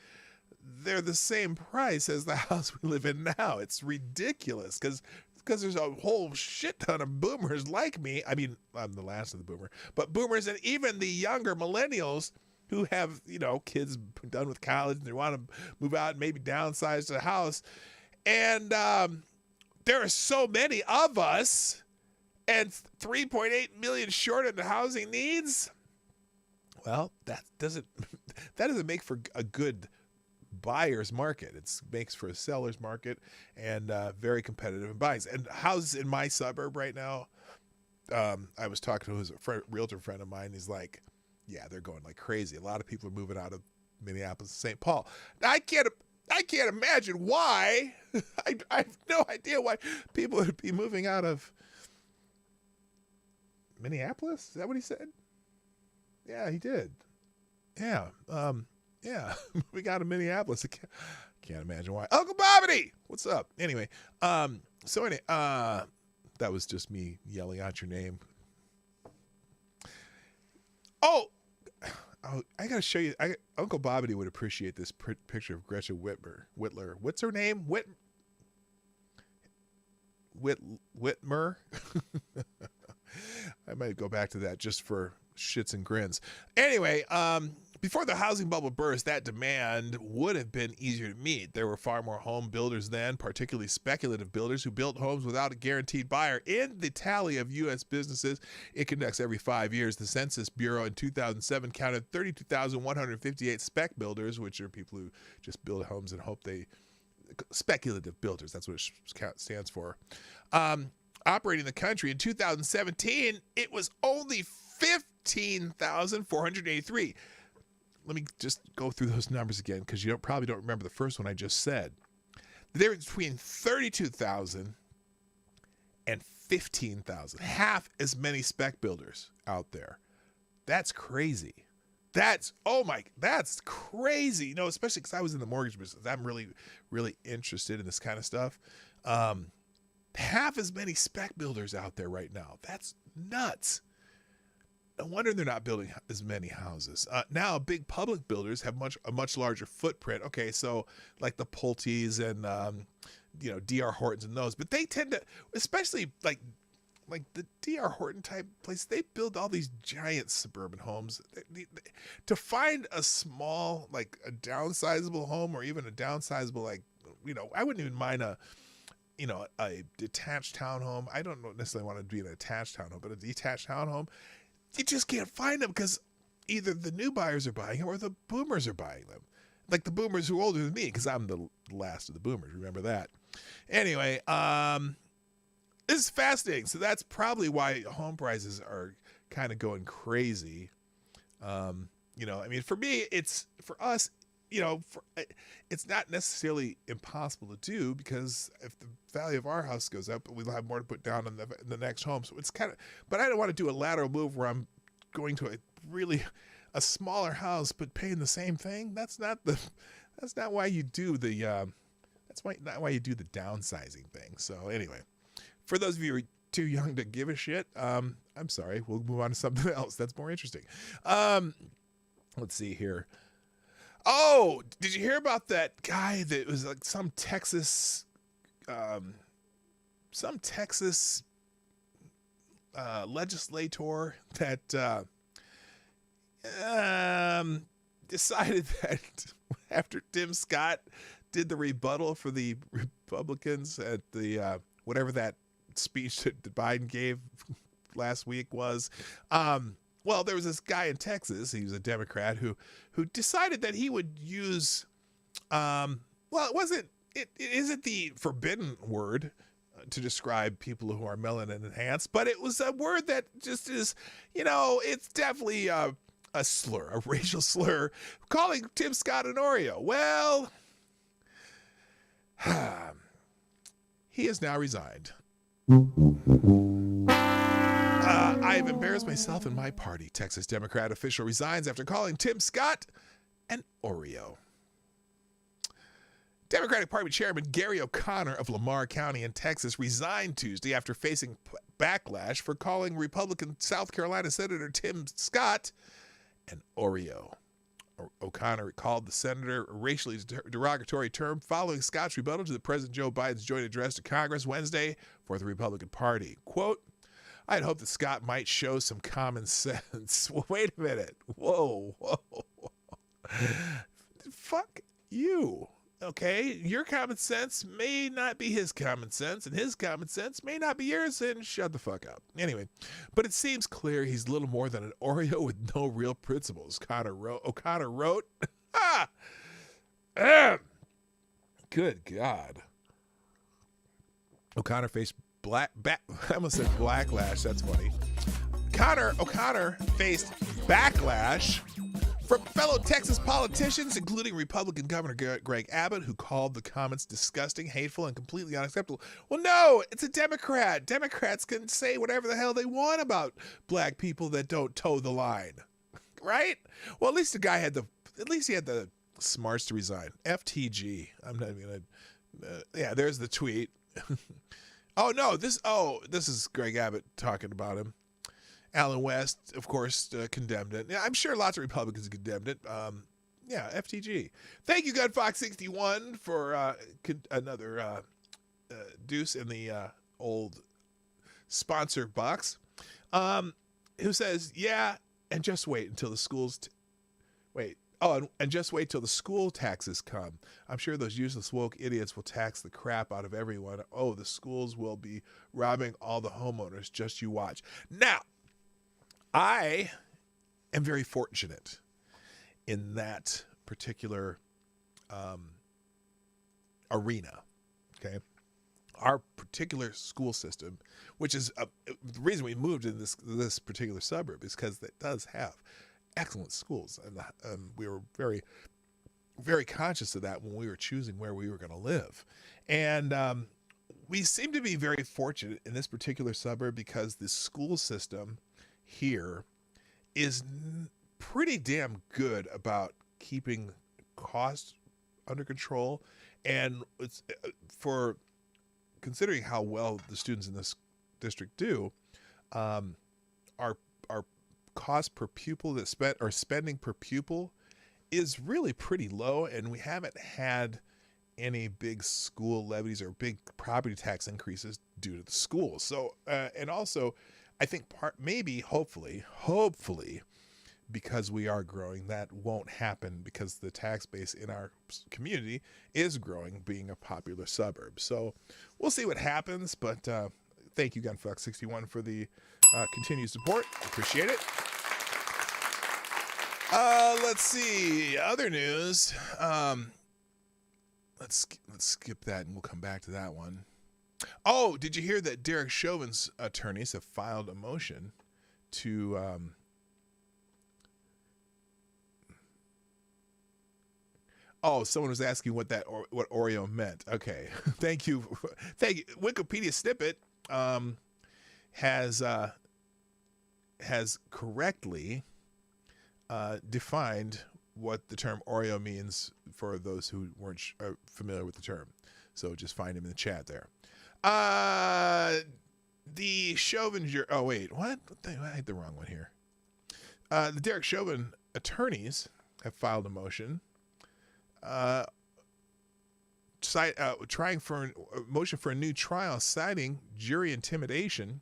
they're the same price as the house we live in now. It's ridiculous because there's a whole shit ton of boomers like me. I mean, I'm the last of the boomer, but boomers and even the younger millennials who have, kids done with college and they want to move out and maybe downsize to a house. And there are so many of us and 3.8 million short in the housing needs. Well, that doesn't make for a good buyer's market. It makes for a seller's market and very competitive in buying. And houses in my suburb right now, I was talking to a realtor friend of mine. He's like, yeah, they're going like crazy. A lot of people are moving out of Minneapolis and St. Paul. Now, I can't imagine why. I have no idea why people would be moving out of Minneapolis. Is that what he said? Yeah, he did. Yeah. Yeah, we got to Minneapolis. I can't imagine why. Uncle Bobbity, what's up? Anyway, that was just me yelling out your name. Oh, I got to show you. Uncle Bobbity would appreciate this picture of Gretchen Whitler. What's her name? Whitmer. I might go back to that just for shits and grins. Anyway, before the housing bubble burst, that demand would have been easier to meet. There were far more home builders then, particularly speculative builders who built homes without a guaranteed buyer. In the tally of U.S. businesses it conducts every 5 years, the Census Bureau in 2007 counted 32,158 spec builders, which are people who just build homes and hope speculative builders, that's what it stands for. Operating the country in 2017, it was only 15,483. Let me just go through those numbers again because you probably don't remember the first one I just said. The difference between 32,000 and 15,000. Half as many spec builders out there. That's crazy. That's crazy. Especially because I was in the mortgage business. I'm really, really interested in this kind of stuff. Half as many spec builders out there right now. That's nuts. No wonder they're not building as many houses. Now, big public builders have a much larger footprint. Okay, so like the Pulte's and, D.R. Hortons and those. But they tend to, especially like like the D.R. Horton type place, they build all these giant suburban homes. To find a small, like a downsizable home, or even a downsizable, like, I wouldn't even mind a detached townhome. I don't necessarily want to be an attached townhome, but a detached townhome, you just can't find them because either the new buyers are buying them or the boomers are buying them. Like the boomers who are older than me, because I'm the last of the boomers. Remember that. Anyway, this is fascinating. So that's probably why home prices are kind of going crazy. I mean, for me, it's not necessarily impossible to do, because if the value of our house goes up, we'll have more to put down in the next home. So it's but I don't want to do a lateral move where I'm going to a smaller house but paying the same thing. That's not why you do not why you do the downsizing thing. So anyway, for those of you who are too young to give a shit, I'm sorry. We'll move on to something else that's more interesting. Let's see here. Oh, did you hear about that guy that was like some Texas legislator that decided that after Tim Scott did the rebuttal for the Republicans at the whatever that speech that Biden gave last week was, well, there was this guy in Texas, he was a Democrat, who decided that he would use, it isn't the forbidden word to describe people who are melanin enhanced, but it was a word that just is, it's definitely a slur, a racial slur, calling Tim Scott an Oreo. Well, he has now resigned. I've embarrassed myself and my party. Texas Democrat official resigns after calling Tim Scott an Oreo. Democratic Party Chairman Gary O'Connor of Lamar County in Texas resigned Tuesday after facing backlash for calling Republican South Carolina Senator Tim Scott an Oreo. O'Connor called the senator a racially derogatory term following Scott's rebuttal to the President Joe Biden's joint address to Congress Wednesday for the Republican Party. Quote, "I had hoped that Scott might show some common sense." Well, wait a minute. Whoa. Fuck you. Okay, your common sense may not be his common sense, and his common sense may not be yours, and shut the fuck up. Anyway, but it seems clear he's little more than an Oreo with no real principles, O'Connor wrote. Good God. O'Connor faced I almost said blacklash, that's funny. O'Connor faced backlash from fellow Texas politicians, including Republican Governor Greg Abbott, who called the comments disgusting, hateful, and completely unacceptable. Well, no, it's a Democrat. Democrats can say whatever the hell they want about black people that don't toe the line, right? Well, at least he had the smarts to resign. FTG. I'm not even gonna. Yeah, there's the tweet. Oh no, this is Greg Abbott talking about him. Alan West, of course, condemned it. Yeah, I'm sure lots of Republicans condemned it. Yeah, FTG. Thank you, GunFox61, for another deuce in the old sponsor box. Who says, yeah, and just wait until the schools... and just wait till the school taxes come. I'm sure those useless woke idiots will tax the crap out of everyone. Oh, the schools will be robbing all the homeowners. Just you watch. Now, I am very fortunate in that particular arena. Okay, our particular school system, which is the reason we moved in this particular suburb, is because it does have excellent schools, and we were very, very conscious of that when we were choosing where we were going to live, and we seem to be very fortunate in this particular suburb because the school system here is pretty damn good about keeping costs under control, and it's for considering how well the students in this district do, our cost per pupil spending per pupil is really pretty low, and we haven't had any big school levies or big property tax increases due to the schools. So, and also, I think hopefully, because we are growing, that won't happen because the tax base in our community is growing, being a popular suburb. So we'll see what happens, but thank you, Gunfuck61, for the continued support. Appreciate it. Let's see. Other news. Let's skip that and we'll come back to that one. Oh, did you hear that Derek Chauvin's attorneys have filed a motion to oh, someone was asking what what Oreo meant. Okay. Thank you. Wikipedia snippet has correctly defined what the term Oreo means for those who weren't familiar with the term. So just find him in the chat there. The Chauvin oh wait, what? I had the wrong one here. The Derek Chauvin attorneys have filed a motion trying for a motion for a new trial citing jury intimidation.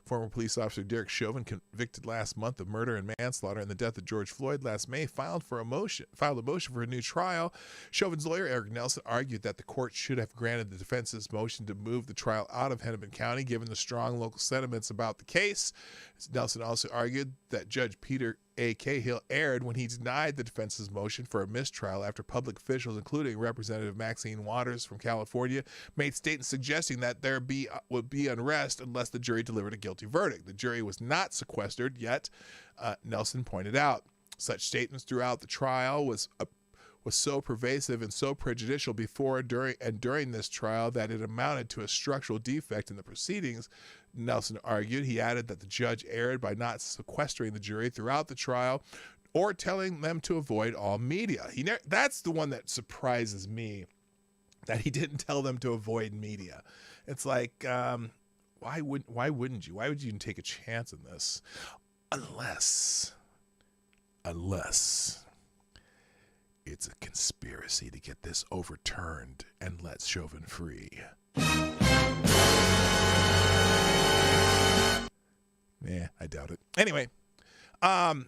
Former police officer Derek Chauvin, convicted last month of murder and manslaughter in the death of George Floyd last May, filed a motion for a new trial. Chauvin's lawyer, Eric Nelson, argued that the court should have granted the defense's motion to move the trial out of Hennepin County, given the strong local sentiments about the case. Nelson also argued that Judge Peter A. Cahill erred when he denied the defense's motion for a mistrial after public officials, including Representative Maxine Waters from California, made statements suggesting that there would be unrest unless the jury delivered a guilty verdict. The jury was not sequestered yet, Nelson pointed out. Such statements throughout the trial was so pervasive and so prejudicial before, during this trial that it amounted to a structural defect in the proceedings, Nelson argued. He added that the judge erred by not sequestering the jury throughout the trial or telling them to avoid all media. That's the one that surprises me, that he didn't tell them to avoid media. It's like, why wouldn't you? Why would you even take a chance in this? Unless it's a conspiracy to get this overturned and let Chauvin free. Yeah, I doubt it. Anyway, and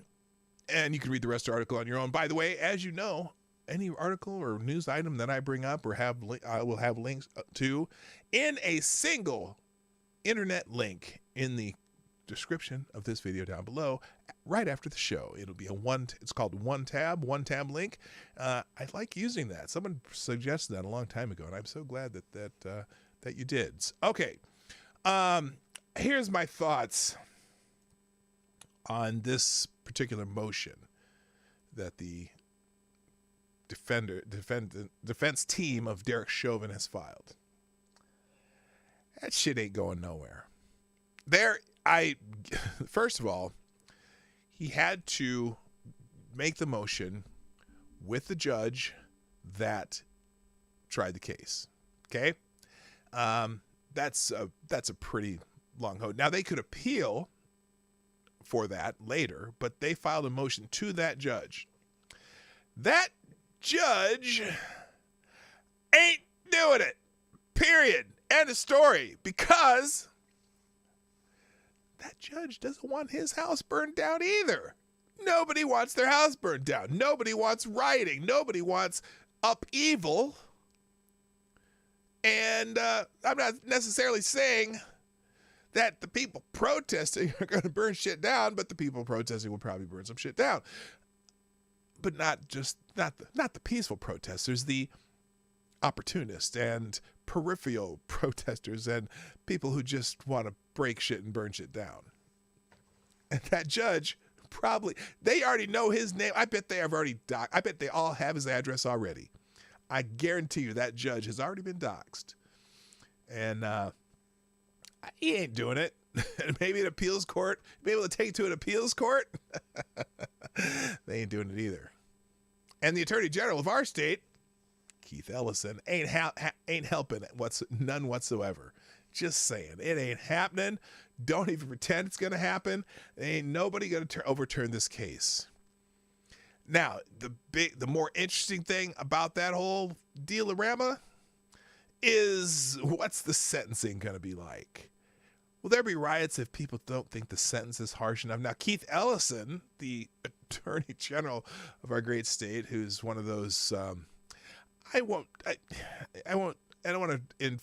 you can read the rest of the article on your own. By the way, as you know, any article or news item that I bring up or I will have links to in a single internet link in the description of this video down below, right after the show. It'll be it's called one tab link. I like using that. Someone suggested that a long time ago, and I'm so glad that you did. Okay. Here's my thoughts on this particular motion that the defense team of Derek Chauvin has filed. That shit ain't going nowhere. First of all, he had to make the motion with the judge that tried the case. Okay? That's a pretty long hold. Now, they could appeal for that later, but they filed a motion to that judge. That judge ain't doing it. Period. End of story. Because that judge doesn't want his house burned down either. Nobody wants their house burned down. Nobody wants rioting. Nobody wants upheaval. And I'm not necessarily saying that the people protesting are going to burn shit down, but the people protesting will probably burn some shit down. But not the peaceful protesters, the opportunists and peripheral protesters and people who just want to break shit and burn shit down. And that judge they already know his name. I bet they all have his address already. I guarantee you that judge has already been doxxed. And he ain't doing it. Maybe an appeals court, be able to take to an appeals court. They ain't doing it either. And the Attorney General of our state, Keith Ellison, ain't helping none whatsoever. Just saying, it ain't happening. Don't even pretend it's going to happen. Ain't nobody going to overturn this case. Now, the more interesting thing about that whole deal-orama is, what's the sentencing going to be like? Will there be riots if people don't think the sentence is harsh enough? Now, Keith Ellison, the Attorney General of our great state, who's one of those, I don't want to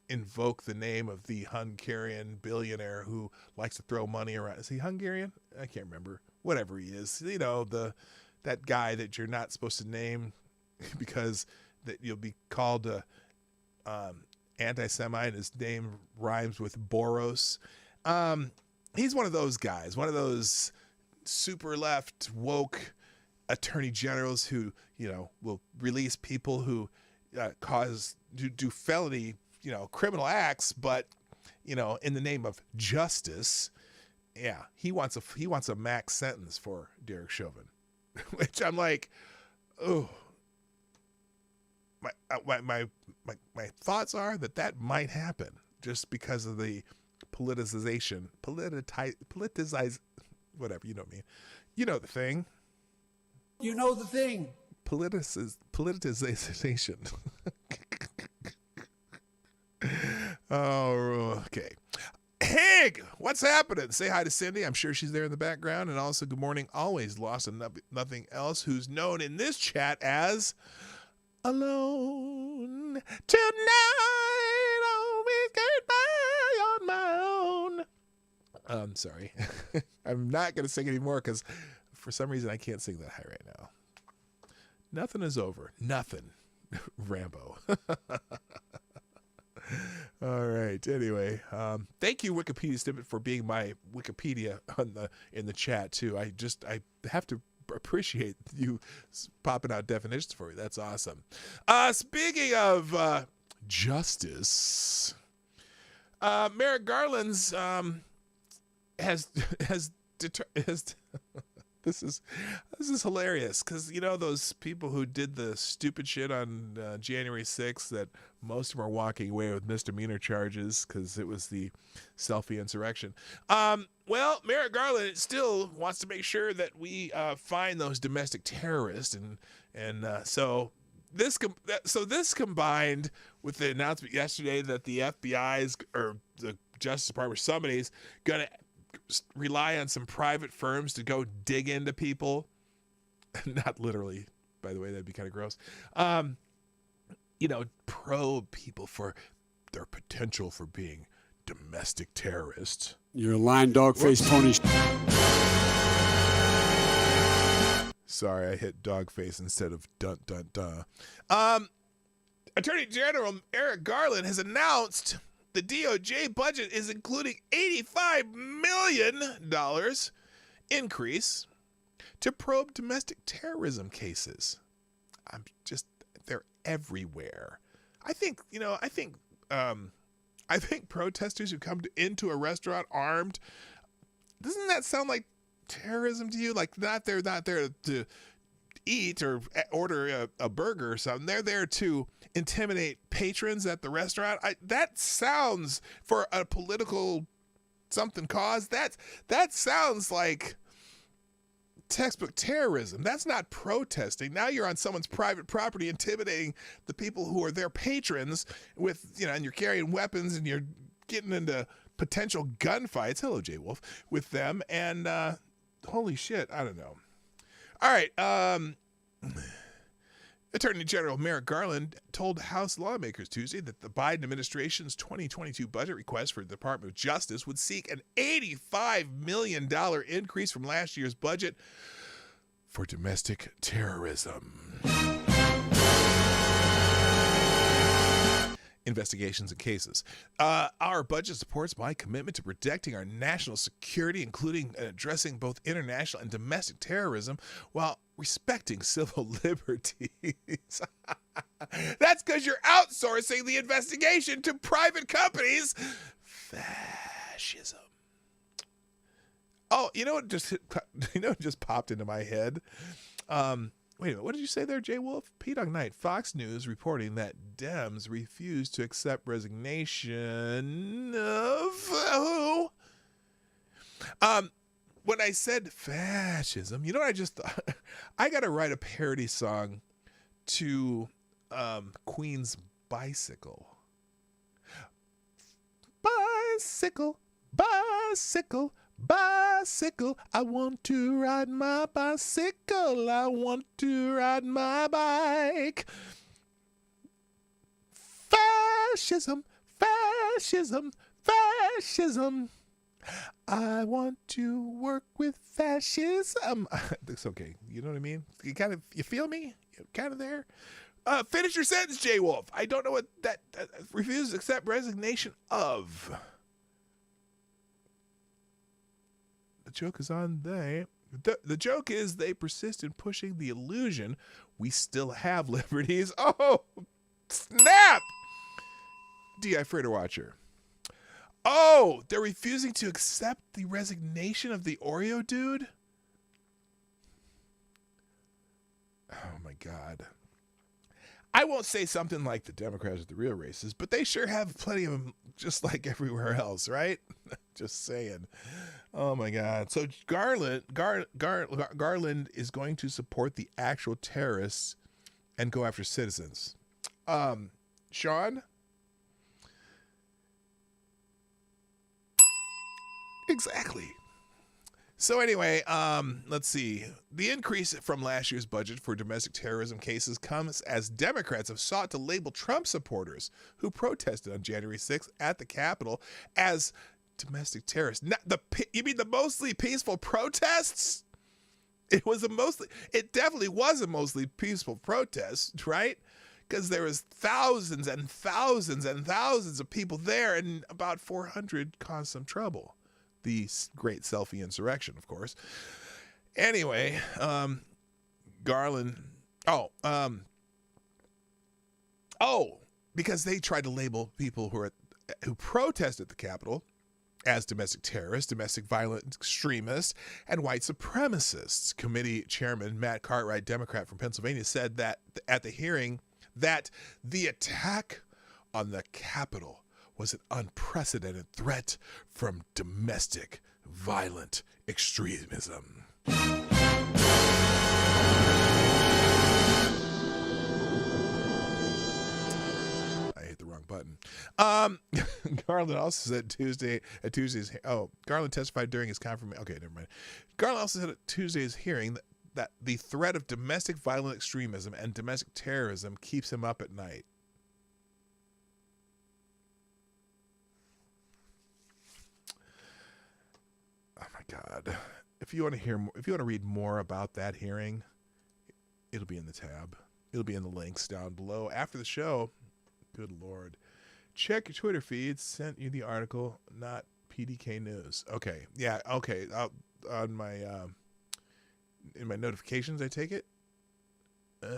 invoke the name of the Hungarian billionaire who likes to throw money around. Is he Hungarian? I can't remember. Whatever he is, you know, that guy that you're not supposed to name because that you'll be called anti-Semite, and his name rhymes with Boros. He's one of those guys, one of those super left woke attorney generals who, you know, will release people who do felony, you know, criminal acts, but, you know, in the name of justice. Yeah, he wants a max sentence for Derek Chauvin, which I'm like, oh. My thoughts are that might happen just because of the politicization, whatever, you know what I mean. You know the thing. You know the thing. Politicization. Oh, okay. Hig, what's happening? Say hi to Cindy. I'm sure she's there in the background. And also, good morning, always lost and nothing else, who's known in this chat as Alone Tonight, always goodbye on my own. I'm sorry. I'm not going to sing anymore because for some reason I can't sing that high right now. Nothing is over. Nothing. Rambo. All right. Anyway, thank you, Wikipedia Snippet, for being my Wikipedia in the chat too. I have to appreciate you popping out definitions for me. That's awesome. Speaking of justice, Merrick Garland's has this is hilarious because, you know, those people who did the stupid shit on January 6th, that most of them are walking away with misdemeanor charges because it was the selfie insurrection. Well, Merrick Garland still wants to make sure that we find those domestic terrorists, and so this combined with the announcement yesterday that the FBI's or the Justice Department, somebody's gonna rely on some private firms to go dig into people. Not literally, by the way, that'd be kind of gross. You know, probe people for their potential for being domestic terrorists. You're a lying dog face pony. Sorry, I hit dog face instead of dun dun dun. Attorney General Merrick Garland has announced the DOJ budget is including $85 million increase to probe domestic terrorism cases. They're everywhere. I think protesters who come into a restaurant armed, doesn't that sound like terrorism to you? Like not there to eat or order a burger or something. They're there to intimidate patrons at the restaurant. That sounds, for a political something cause, that sounds like textbook terrorism. That's not protesting. Now you're on someone's private property intimidating the people who are their patrons with, you know, and you're carrying weapons and you're getting into potential gunfights. Hello, Jay Wolf, with them. And holy shit, I don't know. All right. Attorney General Merrick Garland told House lawmakers Tuesday that the Biden administration's 2022 budget request for the Department of Justice would seek an $85 million increase from last year's budget for domestic terrorism investigations and cases. Our budget supports my commitment to protecting our national security, including addressing both international and domestic terrorism, while respecting civil liberties. That's because you're outsourcing the investigation to private companies. Fascism. Oh, you know what just popped into my head? Wait a minute, what did you say there, Jay Wolf? PDawgKnight, Fox News reporting that Dems refuse to accept resignation of who? When I said fascism, you know what I just thought? I got to write a parody song to Queen's Bicycle. bicycle, bicycle, bicycle. I want to ride my bicycle. I want to ride my bike. Fascism, fascism, fascism. I want to work with fascism. It's okay. You know what I mean? You feel me? You're kind of there. Finish your sentence, J Wolf. I don't know what that refuse to accept resignation of. The joke is on they. The joke is they persist in pushing the illusion we still have liberties. Oh, snap! D.I. Fritter Watcher. Oh, they're refusing to accept the resignation of the Oreo dude? Oh, my God. I won't say something like the Democrats are the real racists, but they sure have plenty of them just like everywhere else, right? Just saying. Oh, my God. So Garland is going to support the actual terrorists and go after citizens. Sean? Exactly. So anyway, let's see. The increase from last year's budget for domestic terrorism cases comes as Democrats have sought to label Trump supporters who protested on January 6th at the Capitol as domestic terrorists. You mean the mostly peaceful protests? It definitely was a mostly peaceful protest, right? Because there was thousands and thousands and thousands of people there, and about 400 caused some trouble. The great selfie insurrection, of course. Anyway, Garland. Because they tried to label people who protested the Capitol as domestic terrorists, domestic violent extremists, and white supremacists. Committee Chairman Matt Cartwright, Democrat from Pennsylvania, said that at the hearing that the attack on the Capitol was an unprecedented threat from domestic violent extremism. I hit the wrong button. Garland also said Garland testified during his confirmation. Okay, never mind. Garland also said at Tuesday's hearing that the threat of domestic violent extremism and domestic terrorism keeps him up at night. Oh my God. If you want to read more about that hearing, it'll be in the tab. It'll be in the links down below after the show. Good Lord. Check your Twitter feed. Sent you the article, not PDK News. Okay. Yeah. Okay. On my, in my notifications, I take it. What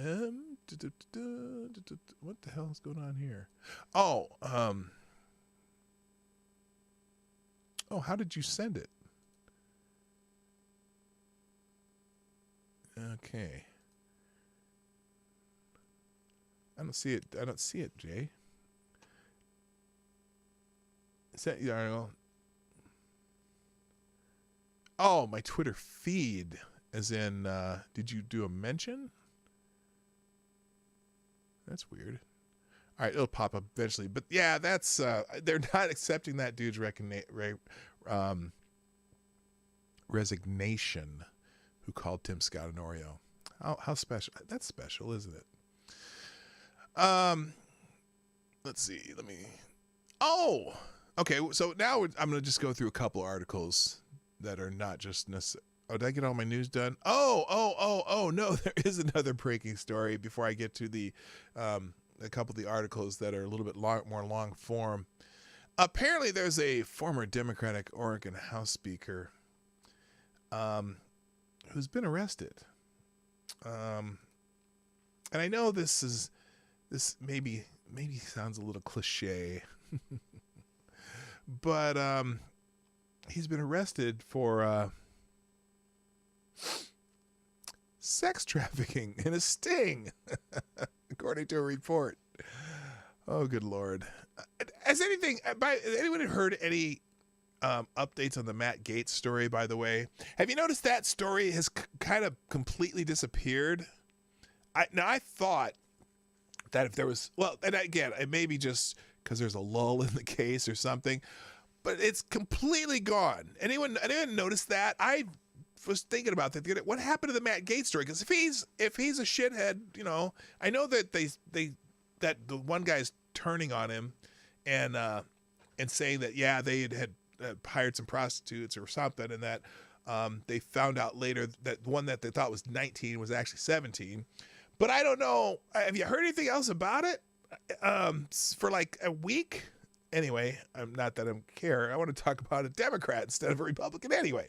the hell is going on here? Oh, how did you send it? Okay. I don't see it, Jay. Sent you the article. Oh, my Twitter feed. As in, did you do a mention? That's weird. All right, it'll pop up eventually. But yeah, that's they're not accepting that dude's resignation. Who called Tim Scott an Oreo? How special? That's special, isn't it? Let's see. Okay. So now I'm going to just go through a couple articles that are not just necessary. Oh, did I get all my news done? Oh, no, there is another breaking story before I get to the a couple of the articles that are a little bit more long form. Apparently there's a former Democratic Oregon House Speaker who's been arrested. And I know this maybe sounds a little cliche, but he's been arrested for sex trafficking in a sting, according to a report. Oh, good Lord. Has anyone heard any updates on the Matt Gaetz story, by the way? Have you noticed that story has kind of completely disappeared? I thought that if there was, well, and again, it may be just because there's a lull in the case or something, but it's completely gone. Anyone notice that? I was thinking about that. What happened to the Matt Gaetz story? Because if he's a shithead, I know that that the one guy's turning on him and saying that they had hired some prostitutes or something, and that they found out later that the one that they thought was 19 was actually 17. But I don't know. Have you heard anything else about it? For like a week? Anyway, not that I care. I want to talk about a Democrat instead of a Republican anyway,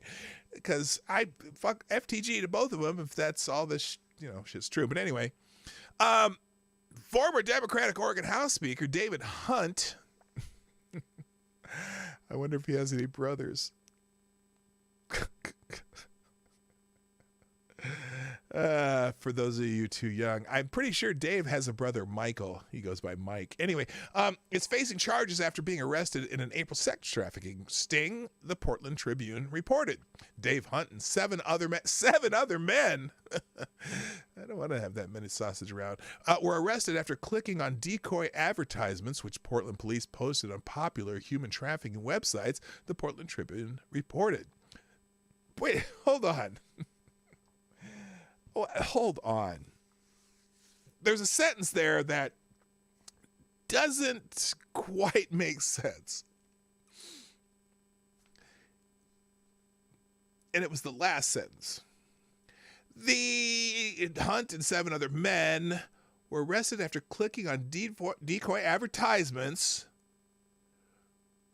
because I fuck FTG to both of them if that's all this shit's true. But anyway, former Democratic Oregon House Speaker David Hunt. I wonder if he has any brothers. For those of you too young, I'm pretty sure Dave has a brother, Michael. He goes by Mike. Anyway, is facing charges after being arrested in an April sex trafficking sting, the Portland Tribune reported. Dave Hunt and seven other men, I don't want to have that many sausage around, were arrested after clicking on decoy advertisements, which Portland police posted on popular human trafficking websites, the Portland Tribune reported. Wait, hold on. Hold on. There's a sentence there that doesn't quite make sense. And it was the last sentence. The Hunt and seven other men were arrested after clicking on decoy advertisements,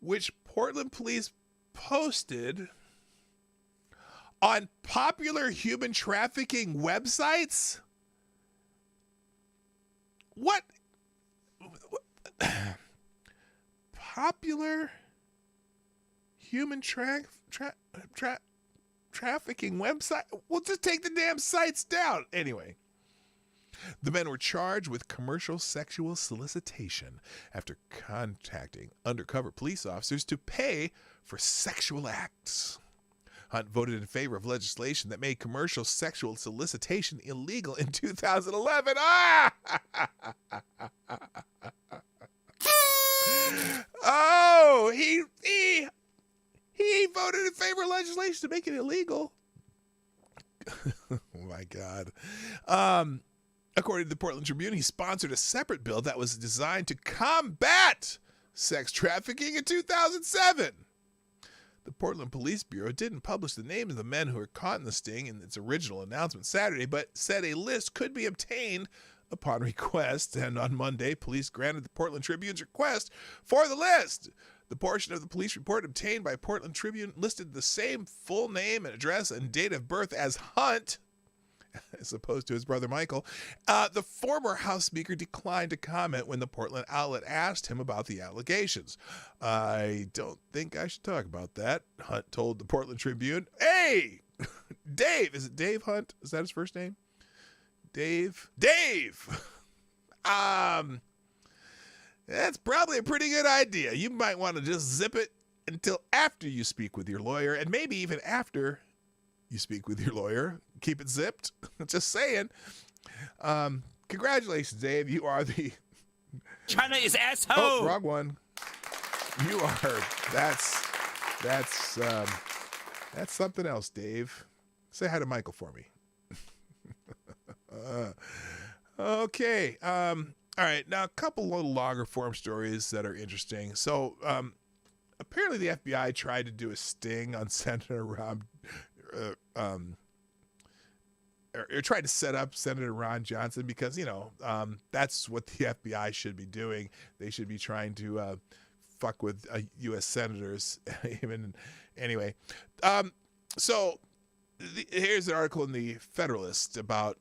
which Portland police posted on popular human trafficking websites? What? Popular human trafficking website? We'll just take the damn sites down. Anyway, the men were charged with commercial sexual solicitation after contacting undercover police officers to pay for sexual acts. Hunt voted in favor of legislation that made commercial sexual solicitation illegal in 2011. Oh, he voted in favor of legislation to make it illegal. Oh my God. According to the Portland Tribune, he sponsored a separate bill that was designed to combat sex trafficking in 2007. The Portland Police Bureau didn't publish the names of the men who were caught in the sting in its original announcement Saturday, but said a list could be obtained upon request. And on Monday, police granted the Portland Tribune's request for the list. The portion of the police report obtained by Portland Tribune listed the same full name and address and date of birth as Hunt, as opposed to his brother Michael. The former House Speaker declined to comment when the Portland outlet asked him about the allegations. I don't think I should talk about that, Hunt told the Portland Tribune. Hey, Dave, is it Dave Hunt? Is that his first name? Dave. That's probably a pretty good idea. You might want to just zip it until after you speak with your lawyer, and maybe even after you speak with your lawyer. Keep it zipped. Just saying. Congratulations, Dave. You are the... China is asshole. Oh, wrong one. You are... That's something else, Dave. Say hi to Michael for me. Okay. All right. Now, a couple little longer form stories that are interesting. So, apparently the FBI tried to do a sting on Senator Rob... or tried to set up Senator Ron Johnson because, that's what the FBI should be doing. They should be trying to fuck with U.S. senators. Anyway, so here's an article in the Federalist about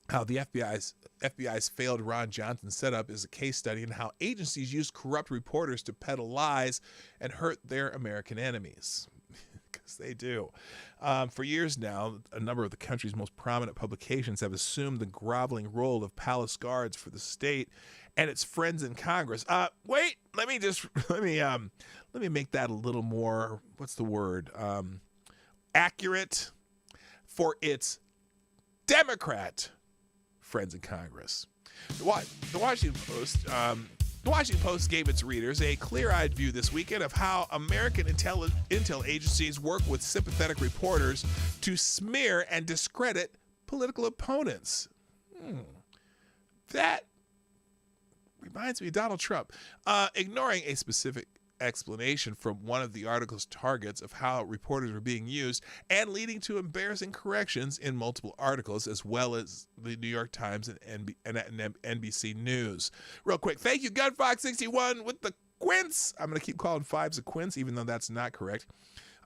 how the FBI's failed Ron Johnson setup is a case study in how agencies use corrupt reporters to peddle lies and hurt their American enemies. Because they do. For years now, a number of the country's most prominent publications have assumed the groveling role of palace guards for the state and its friends in Congress. Wait, let me make that a little more, what's the word? Accurate for its Democrat friends in Congress. The Washington Post The Washington Post gave its readers a clear-eyed view this weekend of how American intel agencies work with sympathetic reporters to smear and discredit political opponents. That reminds me of Donald Trump. Ignoring a specific explanation from one of the article's targets of how reporters were being used and leading to embarrassing corrections in multiple articles, as well as the New York Times and NBC News. Real quick, thank you, GunFox61 with the quince. I'm going to keep calling fives a quince, even though that's not correct.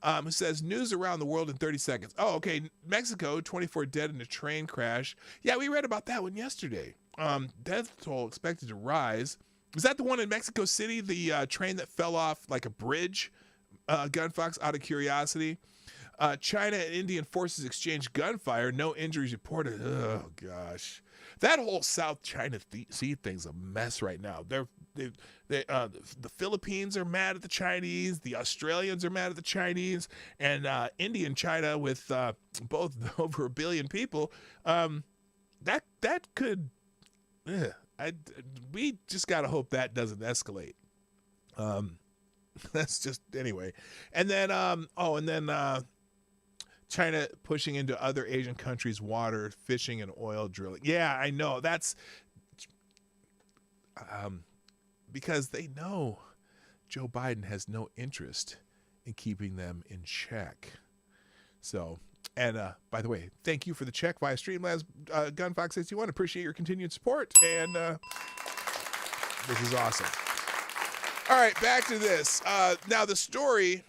Who says, news around the world in 30 seconds. Oh, okay. Mexico, 24 dead in a train crash. Yeah, we read about that one yesterday. Death toll expected to rise. Was that the one in Mexico City, the train that fell off like a bridge? Gunfox, out of curiosity. China and Indian forces exchanged gunfire. No injuries reported. Oh, gosh. That whole South China Sea thing's a mess right now. The Philippines are mad at the Chinese. The Australians are mad at the Chinese. And India and China with both over 1 billion people. That could... we just got to hope that doesn't escalate. That's just, anyway. And then, China pushing into other Asian countries' water, fishing and oil drilling. Yeah, I know. That's because they know Joe Biden has no interest in keeping them in check. So, and by the way, thank you for the check via Streamlabs, GunFox61. Appreciate your continued support. And this is awesome. All right, back to this. Now, the story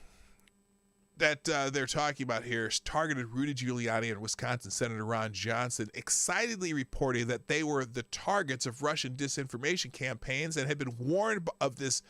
that they're talking about here targeted Rudy Giuliani and Wisconsin Senator Ron Johnson, excitedly reporting that they were the targets of Russian disinformation campaigns and had been warned of this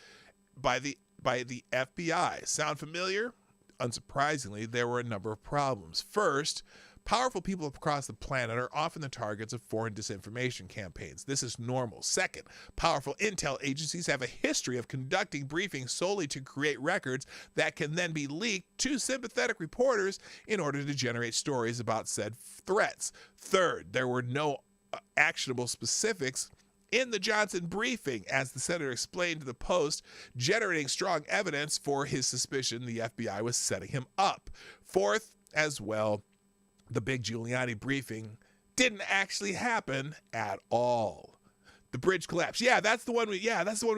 by the FBI. Sound familiar? Unsurprisingly, there were a number of problems. First, powerful people across the planet are often the targets of foreign disinformation campaigns. This is normal. Second, powerful intel agencies have a history of conducting briefings solely to create records that can then be leaked to sympathetic reporters in order to generate stories about said threats. Third, there were no actionable specifics in the Johnson briefing, as the senator explained to the Post, generating strong evidence for his suspicion the FBI was setting him up. Fourth, as well, the big Giuliani briefing didn't actually happen at all. The bridge collapse. Yeah, that's the one we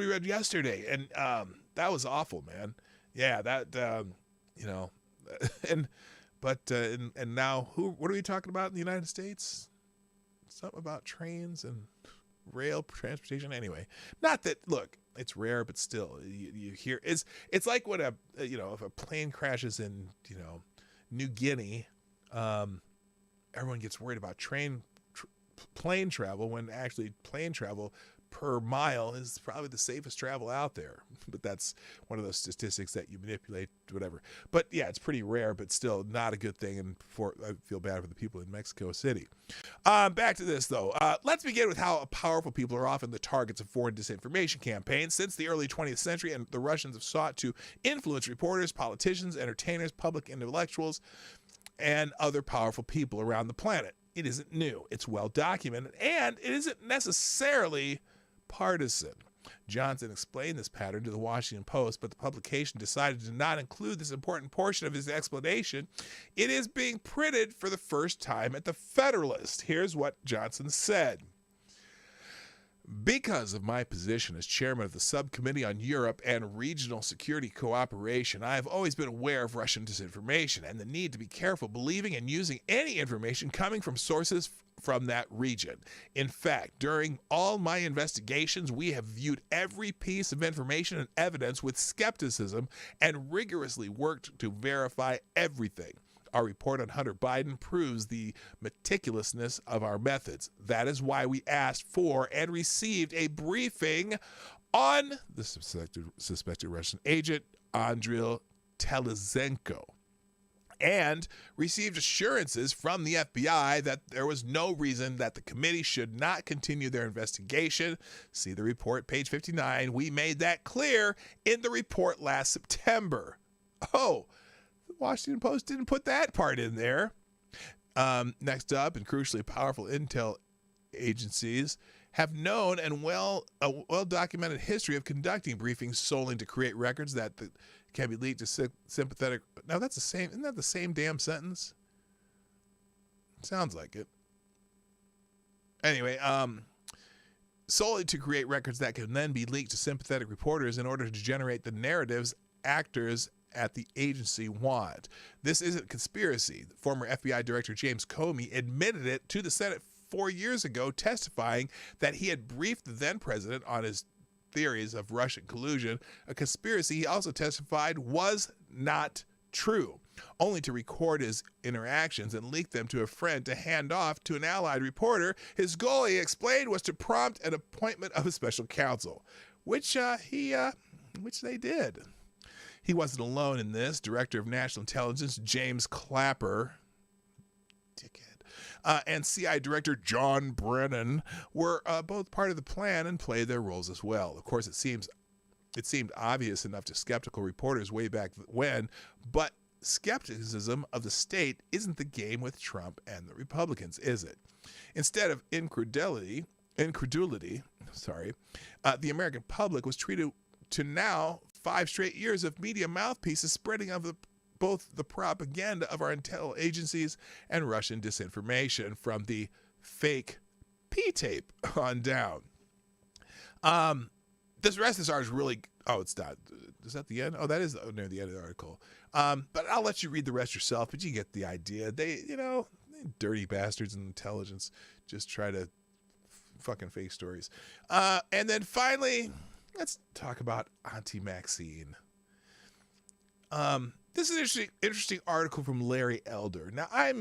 read yesterday, and that was awful, man. Yeah, that and now what are we talking about in the United States? Something about trains and rail transportation. Anyway, not that, look, it's rare, but still you hear it's like when if a plane crashes in New Guinea, everyone gets worried about plane travel, when actually plane travel per mile is probably the safest travel out there. But that's one of those statistics that you manipulate, whatever. But yeah, it's pretty rare, but still not a good thing. And I feel bad for the people in Mexico City. Back to this, though. Let's begin with how powerful people are often the targets of foreign disinformation campaigns. Since the early 20th century, and the Russians have sought to influence reporters, politicians, entertainers, public intellectuals, and other powerful people around the planet. It isn't new. It's well documented, and it isn't necessarily partisan. Johnson explained this pattern to the Washington Post, but the publication decided to not include this important portion of his explanation. It is being printed for the first time at the Federalist. Here's what Johnson said. Because of my position as chairman of the Subcommittee on Europe and Regional Security Cooperation, I have always been aware of Russian disinformation and the need to be careful believing and using any information coming from sources from that region. In fact, during all my investigations, we have viewed every piece of information and evidence with skepticism and rigorously worked to verify everything. Our report on Hunter Biden proves the meticulousness of our methods. That is why we asked for and received a briefing on the suspected Russian agent, Andriy Telezenko, and received assurances from the FBI that there was no reason that the committee should not continue their investigation. See the report, page 59. We made that clear in the report last September. Oh, the Washington Post didn't put that part in there. Next up, and crucially, powerful intel agencies have known and a well-documented history of conducting briefings solely to create records that can be leaked to sympathetic. Now that's the same. Isn't that the same damn sentence? Sounds like it. Anyway, solely to create records that can then be leaked to sympathetic reporters in order to generate the narratives actors at the agency want. This isn't conspiracy. Former FBI Director James Comey admitted it to the Senate 4 years ago, testifying that he had briefed the then president on his theories of Russian collusion, a conspiracy he also testified was not true, only to record his interactions and leak them to a friend to hand off to an allied reporter. His goal, he explained, was to prompt an appointment of a special counsel, which they did. He wasn't alone in this. Director of National Intelligence James Clapper, dickhead, and CI Director John Brennan were both part of the plan and played their roles as well. Of course, it seemed obvious enough to skeptical reporters way back when, but skepticism of the state isn't the game with Trump and the Republicans, is it? Instead of incredulity, the American public was treated to now 5 straight years of media mouthpieces spreading of both the propaganda of our intel agencies and Russian disinformation from the fake P-tape on down. This rest of this article is really, it's not, is that the end? Oh, that is near the end of the article. But I'll let you read the rest yourself, but you get the idea. They dirty bastards in intelligence just try to fucking fake stories. And then finally, let's talk about Auntie Maxine. This is an interesting article from Larry Elder. Now, I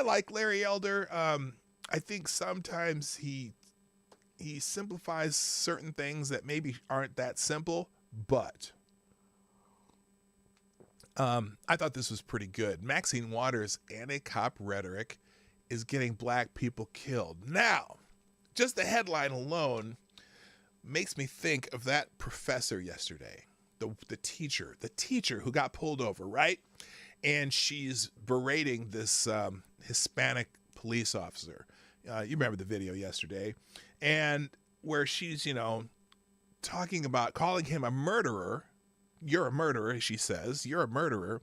like Larry Elder. I think sometimes he simplifies certain things that maybe aren't that simple, but I thought this was pretty good. Maxine Waters' anti-cop rhetoric is getting black people killed. Now, just the headline alone makes me think of that professor yesterday, the teacher who got pulled over, right? And she's berating this Hispanic police officer. You remember the video yesterday, and where she's, talking about calling him a murderer. You're a murderer, she says. You're a murderer.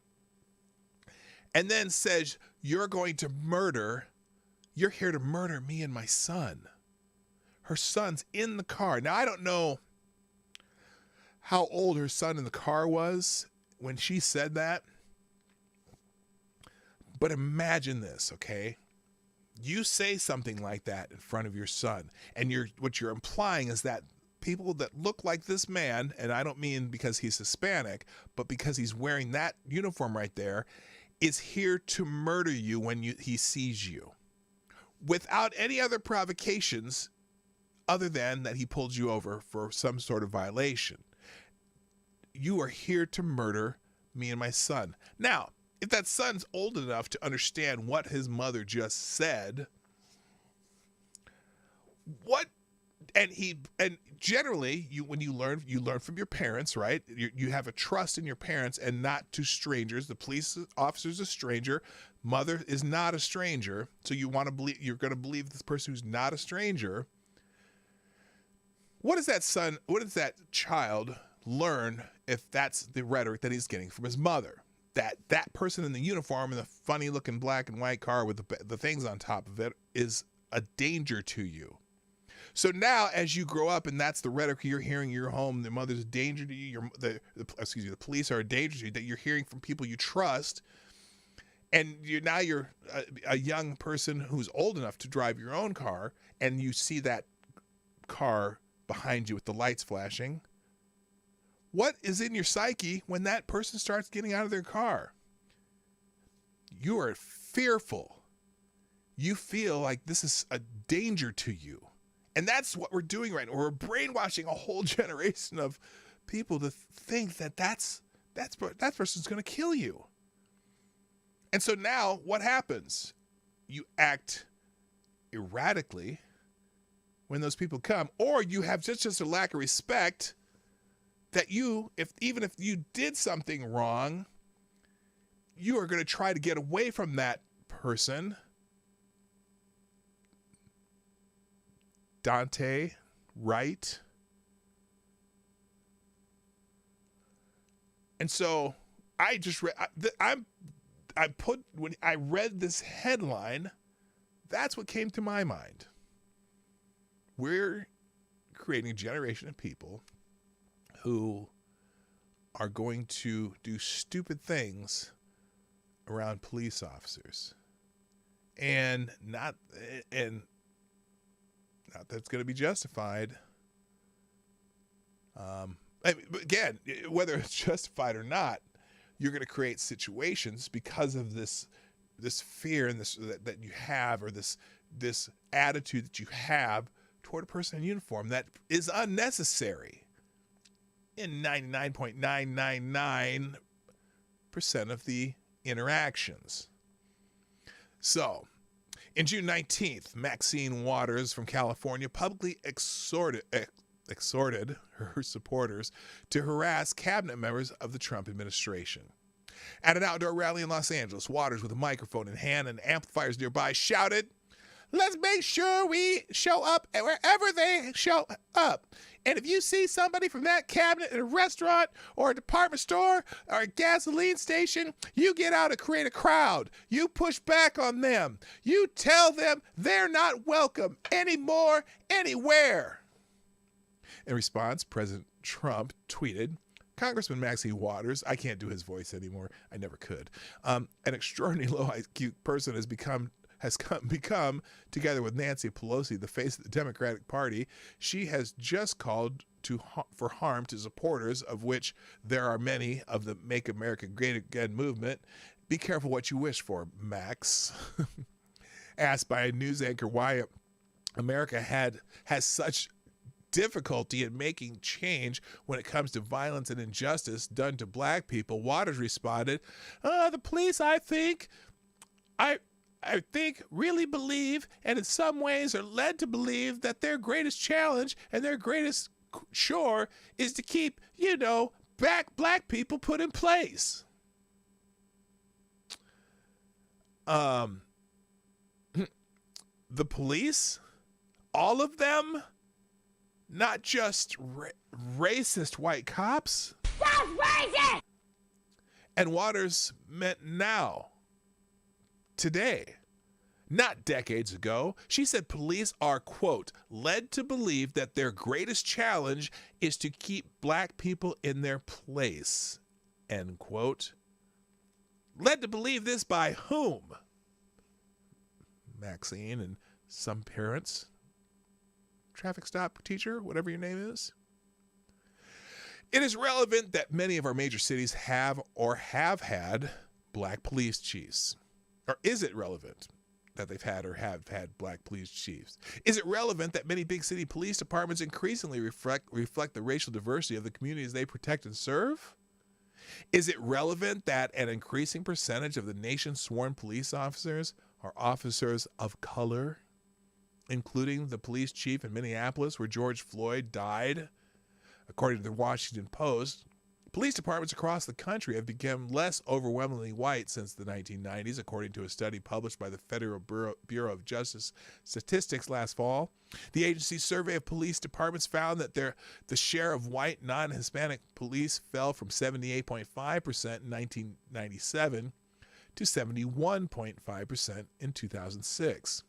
And then says, you're here to murder me and my son. Her son's in the car. Now, I don't know how old her son in the car was when she said that. But imagine this, okay? You say something like that in front of your son, and what you're implying is that people that look like this man, and I don't mean because he's Hispanic, but because he's wearing that uniform right there, is here to murder you when he sees you, without any other provocations other than that he pulled you over for some sort of violation. You are here to murder me and my son. Now, if that son's old enough to understand what his mother just said, and generally when you learn from your parents, right? You have a trust in your parents and not to strangers. The police officer's a stranger. Mother is not a stranger. So you're going to believe this person who's not a stranger. What does that child learn if that's the rhetoric that he's getting from his mother? That person in the uniform in the funny looking black and white car with the things on top of it is a danger to you. So now as you grow up and that's the rhetoric you're hearing in your home, the mother's a danger to you, the police are a danger to you, that you're hearing from people you trust, and you're a young person who's old enough to drive your own car, and you see that car behind you with the lights flashing. What is in your psyche when that person starts getting out of their car? You are fearful. You feel like this is a danger to you. And that's what we're doing right now. We're brainwashing a whole generation of people to think that that person's going to kill you. And so now what happens? You act erratically when those people come, or you have just a lack of respect that even if you did something wrong, you are going to try to get away from that person. Dante Wright. And so I just read, when I read this headline, that's what came to my mind. We're creating a generation of people who are going to do stupid things around police officers. And not that's going to be justified. Again, whether it's justified or not, you're going to create situations because of this fear and that you have, or this attitude that you have toward a person in uniform that is unnecessary in 99.999% of the interactions. So, in June 19th, Maxine Waters from California publicly exhorted her supporters to harass cabinet members of the Trump administration. At an outdoor rally in Los Angeles, Waters, with a microphone in hand and amplifiers nearby, shouted, "Let's make sure we show up wherever they show up. And if you see somebody from that cabinet in a restaurant or a department store or a gasoline station, you get out and create a crowd. You push back on them. You tell them they're not welcome anymore, anywhere." In response, President Trump tweeted, "Congressman Maxine Waters," I can't do his voice anymore. I never could. "An extraordinarily low IQ person has become, together with Nancy Pelosi, the face of the Democratic Party. She has just called for harm to supporters, of which there are many, of the Make America Great Again movement. Be careful what you wish for, Max." Asked by a news anchor why America has such difficulty in making change when it comes to violence and injustice done to black people, Waters responded, "The police, I think really believe, and in some ways are led to believe, that their greatest challenge and their greatest chore is to keep, black people put in place." The police, all of them, not just racist white cops. That's racist! And Waters meant now, today, not decades ago. She said police are, quote, led to believe that their greatest challenge is to keep black people in their place, end quote. Led to believe this by whom? Maxine and some parents. Traffic stop teacher, whatever your name is. It is relevant that many of our major cities have had black police chiefs. Or is it relevant that they've had or have had black police chiefs? Is it relevant that many big city police departments increasingly reflect the racial diversity of the communities they protect and serve? Is it relevant that an increasing percentage of the nation's sworn police officers are officers of color, including the police chief in Minneapolis where George Floyd died? According to the Washington Post, police departments across the country have become less overwhelmingly white since the 1990s, according to a study published by the Federal Bureau of Justice Statistics last fall. The agency's survey of police departments found that the share of white non-Hispanic police fell from 78.5% in 1997 to 71.5% in 2006.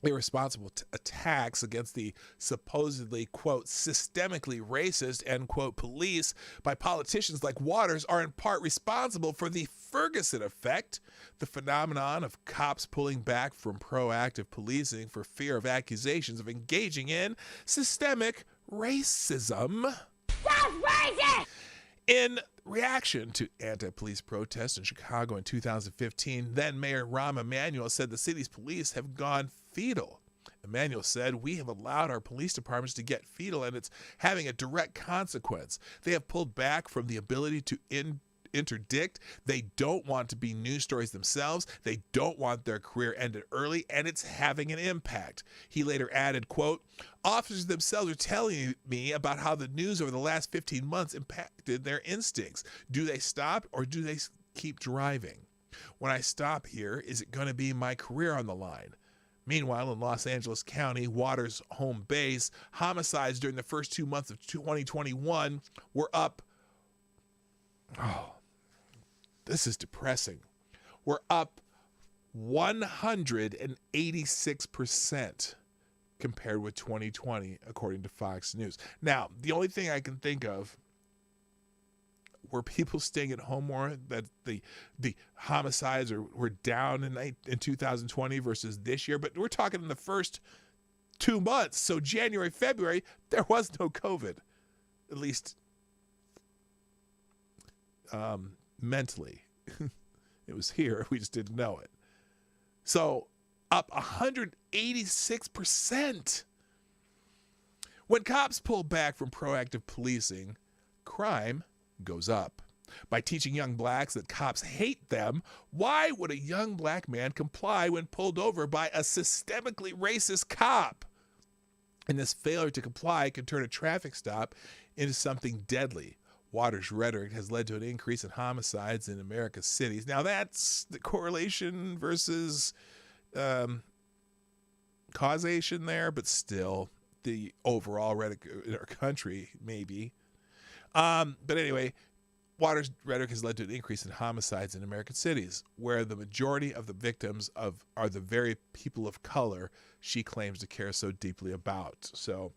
Irresponsible attacks against the supposedly, quote, systemically racist, end quote, police by politicians like Waters are in part responsible for the Ferguson effect, the phenomenon of cops pulling back from proactive policing for fear of accusations of engaging in systemic racism. That's racist! In reaction to anti-police protests in Chicago in 2015, then Mayor Rahm Emanuel said the city's police have gone fetal. Emanuel said, "We have allowed our police departments to get fetal, and it's having a direct consequence. They have pulled back from the ability to interdict. They don't want to be news stories themselves. They don't want their career ended early, and it's having an impact." He later added, quote, "Officers themselves are telling me about how the news over the last 15 months impacted their instincts. Do they stop or do they keep driving? When I stop here, is it going to be my career on the line? Meanwhile, in Los Angeles County, Waters' home base, homicides during the first 2 months of 2021 were up. Oh, this is depressing. We're up 186% compared with 2020, according to Fox News. Now, the only thing I can think of, were people staying at home more, that the homicides were down in 2020 versus this year, but we're talking in the first 2 months. So January, February, there was no COVID, at least mentally. It was here. We just didn't know it. So up 186%. When cops pull back from proactive policing, crime goes up. By teaching young blacks that cops hate them, why would a young black man comply when pulled over by a systemically racist cop? And this failure to comply can turn a traffic stop into something deadly. Waters' rhetoric has led to an increase in homicides in America's cities. Now that's the correlation versus causation there, but still the overall rhetoric in our country, maybe. But anyway, Waters' rhetoric has led to an increase in homicides in American cities, where the majority of the victims are the very people of color she claims to care so deeply about. So,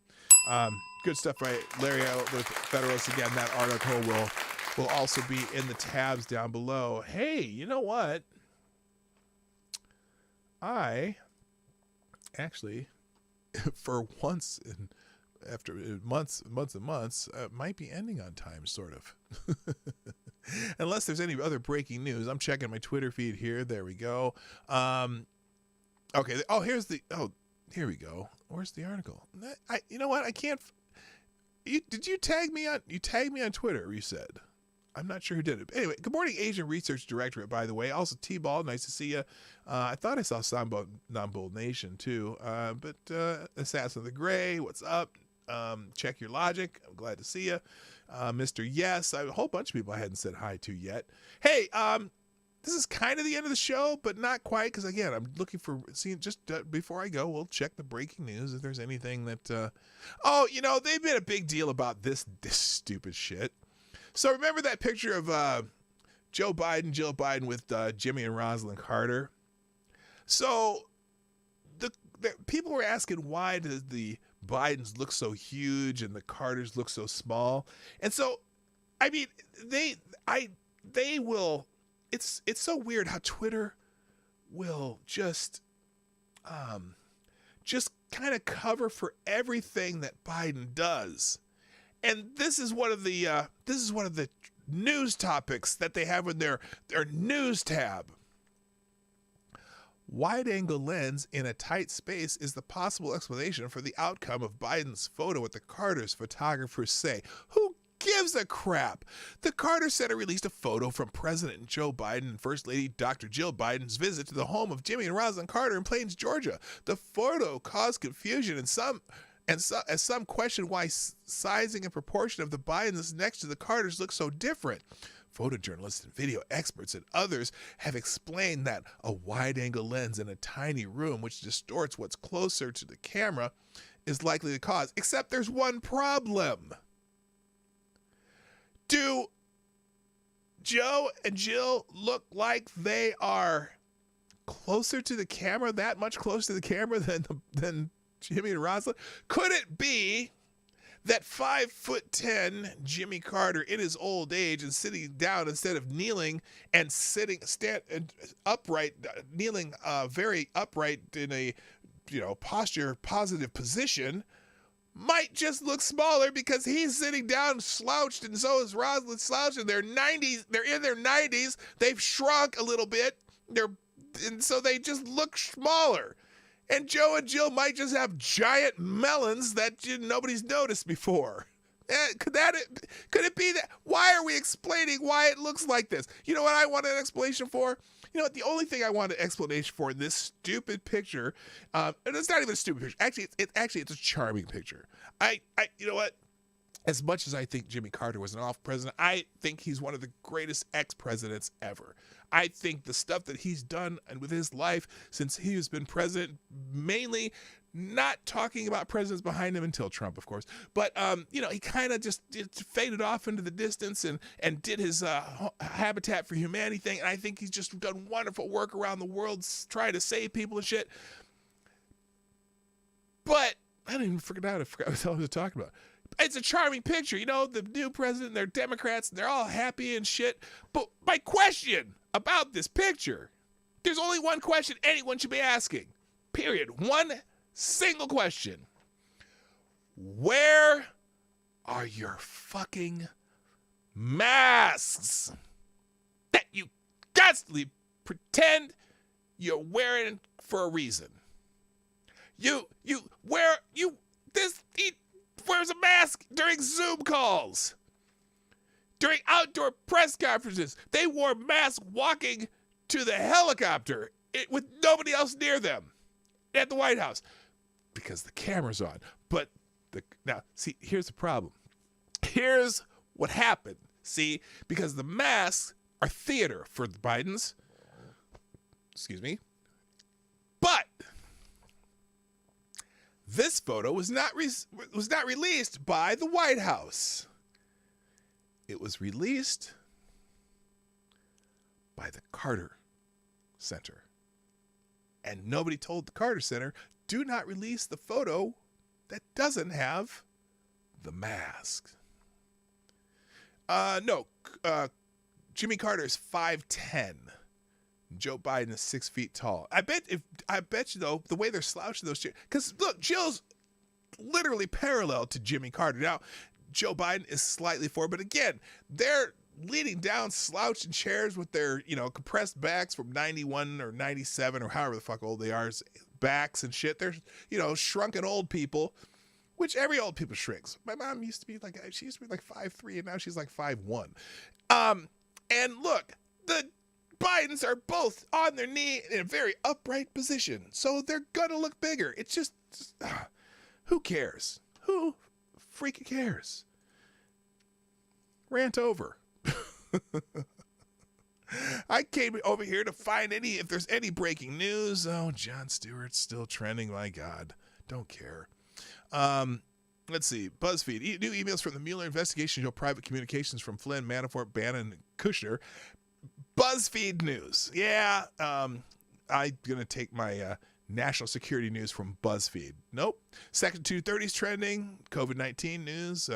good stuff by Larry with Federalist. Again, that article will also be in the tabs down below. Hey, you know what? I actually, for once after months and months, might be ending on time, sort of. Unless there's any other breaking news. I'm checking my Twitter feed here. There we go. Okay. Oh, here we go. Where's the article? You know what? I can't. Did you tag me on? You tagged me on Twitter, you said. I'm not sure who did it. Anyway, good morning, Asian Research Directorate, by the way. Also, T-Ball, nice to see you. I thought I saw Non-Bold Nation, too. But Assassin of the Gray, what's up? Check Your Logic, I'm glad to see you. Mr. Yes, a whole bunch of people I hadn't said hi to yet. Hey, this is kind of the end of the show, but not quite, because, again, I'm looking for, just before I go, we'll check the breaking news if there's anything that, they've made a big deal about this stupid shit. So remember that picture of Jill Biden with Jimmy and Rosalind Carter? So the people were asking, why does the Bidens look so huge and the Carters look so small? And so, I mean, they will, it's so weird how Twitter will just kind of cover for everything that Biden does. And this is one of the news topics that they have in their news tab. Wide-angle lens in a tight space is the possible explanation for the outcome of Biden's photo with the Carters, photographers say. Who gives a crap? The Carter Center released a photo from President Joe Biden and First Lady Dr. Jill Biden's visit to the home of Jimmy and Rosalind Carter in Plains, Georgia. The photo caused confusion and as some question why sizing and proportion of the Bidens next to the Carters look so different. Photojournalists and video experts and others have explained that a wide-angle lens in a tiny room which distorts what's closer to the camera is likely the cause. Except there's one problem. Do Joe and Jill look like they are closer to the camera, that much closer to the camera than Jimmy and Rosalind? Could it be that 5'10" Jimmy Carter in his old age and sitting down instead of kneeling and upright, kneeling very upright in a posture positive position, might just look smaller because he's sitting down slouched and so is Rosalind slouched, and they're in their 90s, they've shrunk a little bit, and so they just look smaller. And Joe and Jill might just have giant melons that nobody's noticed before. Could it be that? Why are we explaining why it looks like this? You know what I want an explanation for? You know what? The only thing I want an explanation for in this stupid picture, and it's not even a stupid picture. Actually, it's a charming picture. You know what? as much as I think Jimmy Carter was an awful president, I think he's one of the greatest ex-presidents ever. I think the stuff that he's done and with his life since he has been president, mainly not talking about presidents behind him until Trump, of course, but he kind of just faded off into the distance and did his Habitat for Humanity thing. And I think he's just done wonderful work around the world trying to save people and shit. But I didn't even forget what the hell I was talking about. It's a charming picture, the new president, they're Democrats, and they're all happy and shit. But my question about this picture, there's only one question anyone should be asking. Period. One single question. Where are your fucking masks that you constantly pretend you're wearing for a reason? He wears a mask during Zoom calls, during outdoor press conferences. They wore masks walking to the helicopter with nobody else near them at the White House because the camera's on. But now, see, here's the problem. Here's what happened. See, because the masks are theater for the Bidens. Excuse me. But this photo was not released by the White House. It was released by the Carter Center. And nobody told the Carter Center, do not release the photo that doesn't have the mask. Jimmy Carter is 5'10". Joe Biden is 6 feet tall. I bet you though, the way they're slouching those chairs, because look, Jill's literally parallel to Jimmy Carter. Now, Joe Biden is slightly forward, but again, they're leaning down, slouching chairs with their, compressed backs from 91 or 97 or however the fuck old they are, backs and shit. They're, shrunken old people, which every old people shrinks. My mom used to be like 5'3", and now she's like 5'1". And look, the Bidens are both on their knee in a very upright position, so they're gonna look bigger. It's just who cares? Who freaking cares? Rant over. I came over here to find if there's any breaking news. Oh, Jon Stewart's still trending. My God, don't care. Let's see. BuzzFeed. New emails from the Mueller investigation show private communications from Flynn, Manafort, Bannon, and Kushner. BuzzFeed News. Yeah, I'm going to take my national security news from BuzzFeed. Nope. Section 230's trending. COVID-19 news.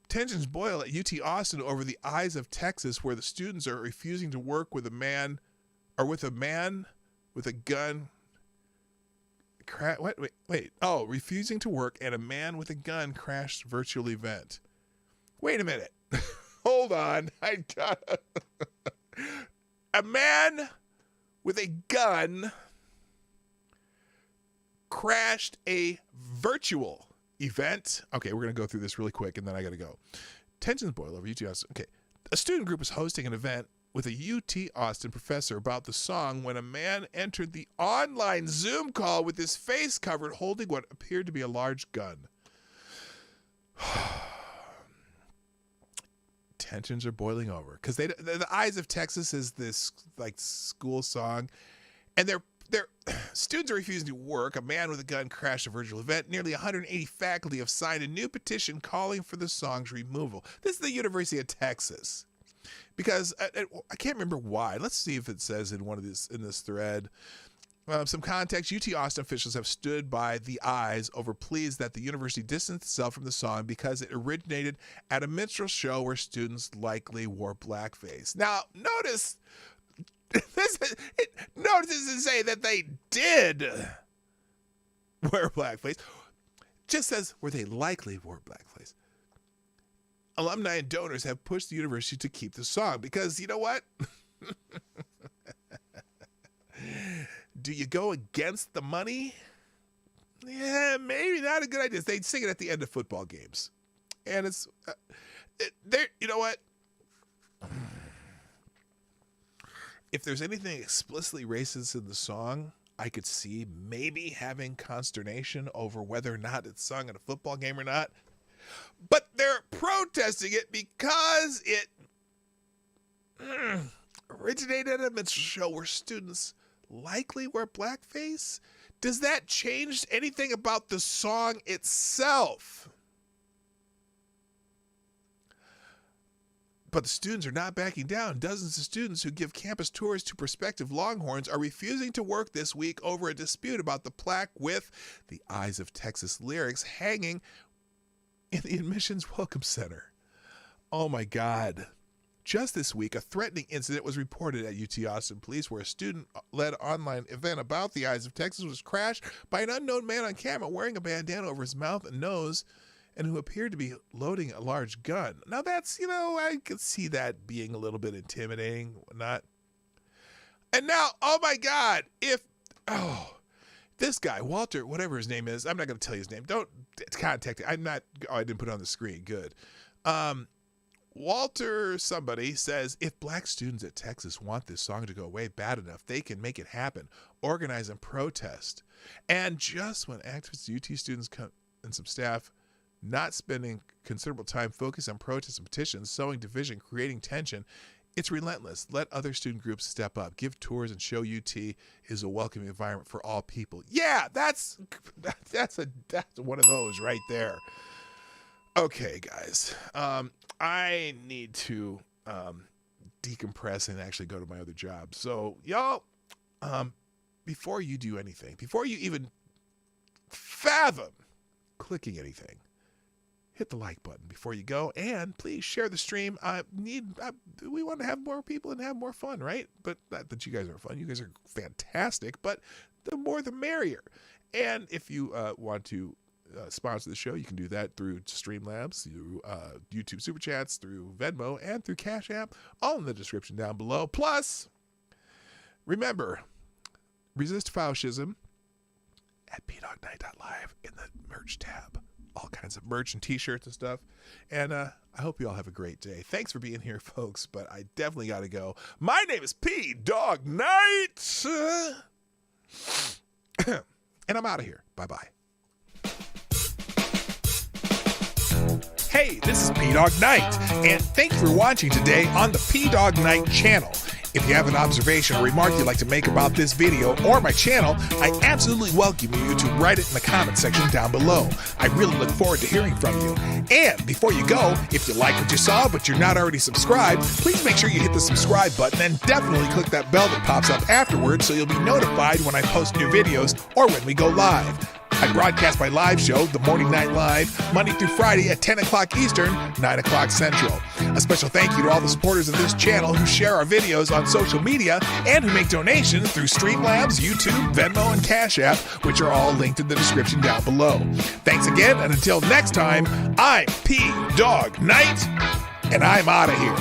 Tensions boil at UT Austin over the eyes of Texas, where the students are refusing to work with a man with a gun. Refusing to work and a man with a gun crashed virtual event. Wait a minute. Hold on. A man with a gun crashed a virtual event. Okay, we're going to go through this really quick and then I got to go. Tensions boil over UT Austin. Okay. A student group is hosting an event with a UT Austin professor about the song when a man entered the online Zoom call with his face covered, holding what appeared to be a large gun. Tensions are boiling over because the Eyes of Texas is this like school song, and their students are refusing to work. A man with a gun crashed a virtual event. Nearly 180 faculty have signed a new petition calling for the song's removal. This is the University of Texas. Because I can't remember why. Let's see if it says in this thread. Some context, UT Austin officials have stood by the eyes over pleas that the university distance itself from the song because it originated at a minstrel show where students likely wore blackface. Now, notice it doesn't say that they did wear blackface. It just says where they likely wore blackface. Alumni and donors have pushed the university to keep the song because you know what? Do you go against the money? Yeah, maybe not a good idea. They sing it at the end of football games. And it's, you know what? If there's anything explicitly racist in the song, I could see maybe having consternation over whether or not it's sung at a football game or not. But they're protesting it because it originated at a minstrel show where students likely wear blackface. Does that change anything about the song itself? But the students are not backing down. Dozens of students who give campus tours to prospective Longhorns are refusing to work this week over a dispute about the plaque with the Eyes of Texas lyrics hanging in the admissions welcome center. Oh my God. Just this week, a threatening incident was reported at UT Austin Police where a student-led online event about the Eyes of Texas was crashed by an unknown man on camera wearing a bandana over his mouth and nose and who appeared to be loading a large gun. Now that's, I could see that being a little bit intimidating, not. And now, oh my God, this guy, Walter, whatever his name is, I'm not going to tell you his name. Don't contact him. I didn't put it on the screen. Good. Walter somebody says, if black students at Texas want this song to go away bad enough, they can make it happen, organize and protest. And just when activist UT students and some staff not spending considerable time focused on protests and petitions, sowing division, creating tension, it's relentless. Let other student groups step up, give tours, and show UT is a welcoming environment for all people. Yeah, that's one of those right there. Okay, guys, I need to decompress and actually go to my other job. So, y'all, before you do anything, before you even fathom clicking anything, hit the like button before you go, and please share the stream. We want to have more people and have more fun, right? But not that you guys are fun. You guys are fantastic, but the more the merrier. And if you want to sponsor the show, you can do that through Streamlabs, through YouTube SuperChats, through Venmo, and through Cashapp, all in the description down below. Plus, remember, resist fascism at PDawgKnight.live in the merch tab. All kinds of merch and t-shirts and stuff. And I hope you all have a great day. Thanks for being here, folks, but I definitely got to go. My name is PDawgKnight. And I'm out of here. Bye-bye. Hey, this is PDawgKnight, and thank you for watching today on the PDawgKnight channel. If you have an observation or remark you'd like to make about this video or my channel, I absolutely welcome you to write it in the comment section down below. I really look forward to hearing from you. And before you go, if you like what you saw but you're not already subscribed, please make sure you hit the subscribe button and definitely click that bell that pops up afterwards so you'll be notified when I post new videos or when we go live. I broadcast my live show, The Morning Night Live, Monday through Friday at 10 o'clock Eastern, 9 o'clock Central. A special thank you to all the supporters of this channel who share our videos on social media and who make donations through Streamlabs, YouTube, Venmo, and Cash App, which are all linked in the description down below. Thanks again, and until next time, I'm PDawgKnight, and I'm out of here.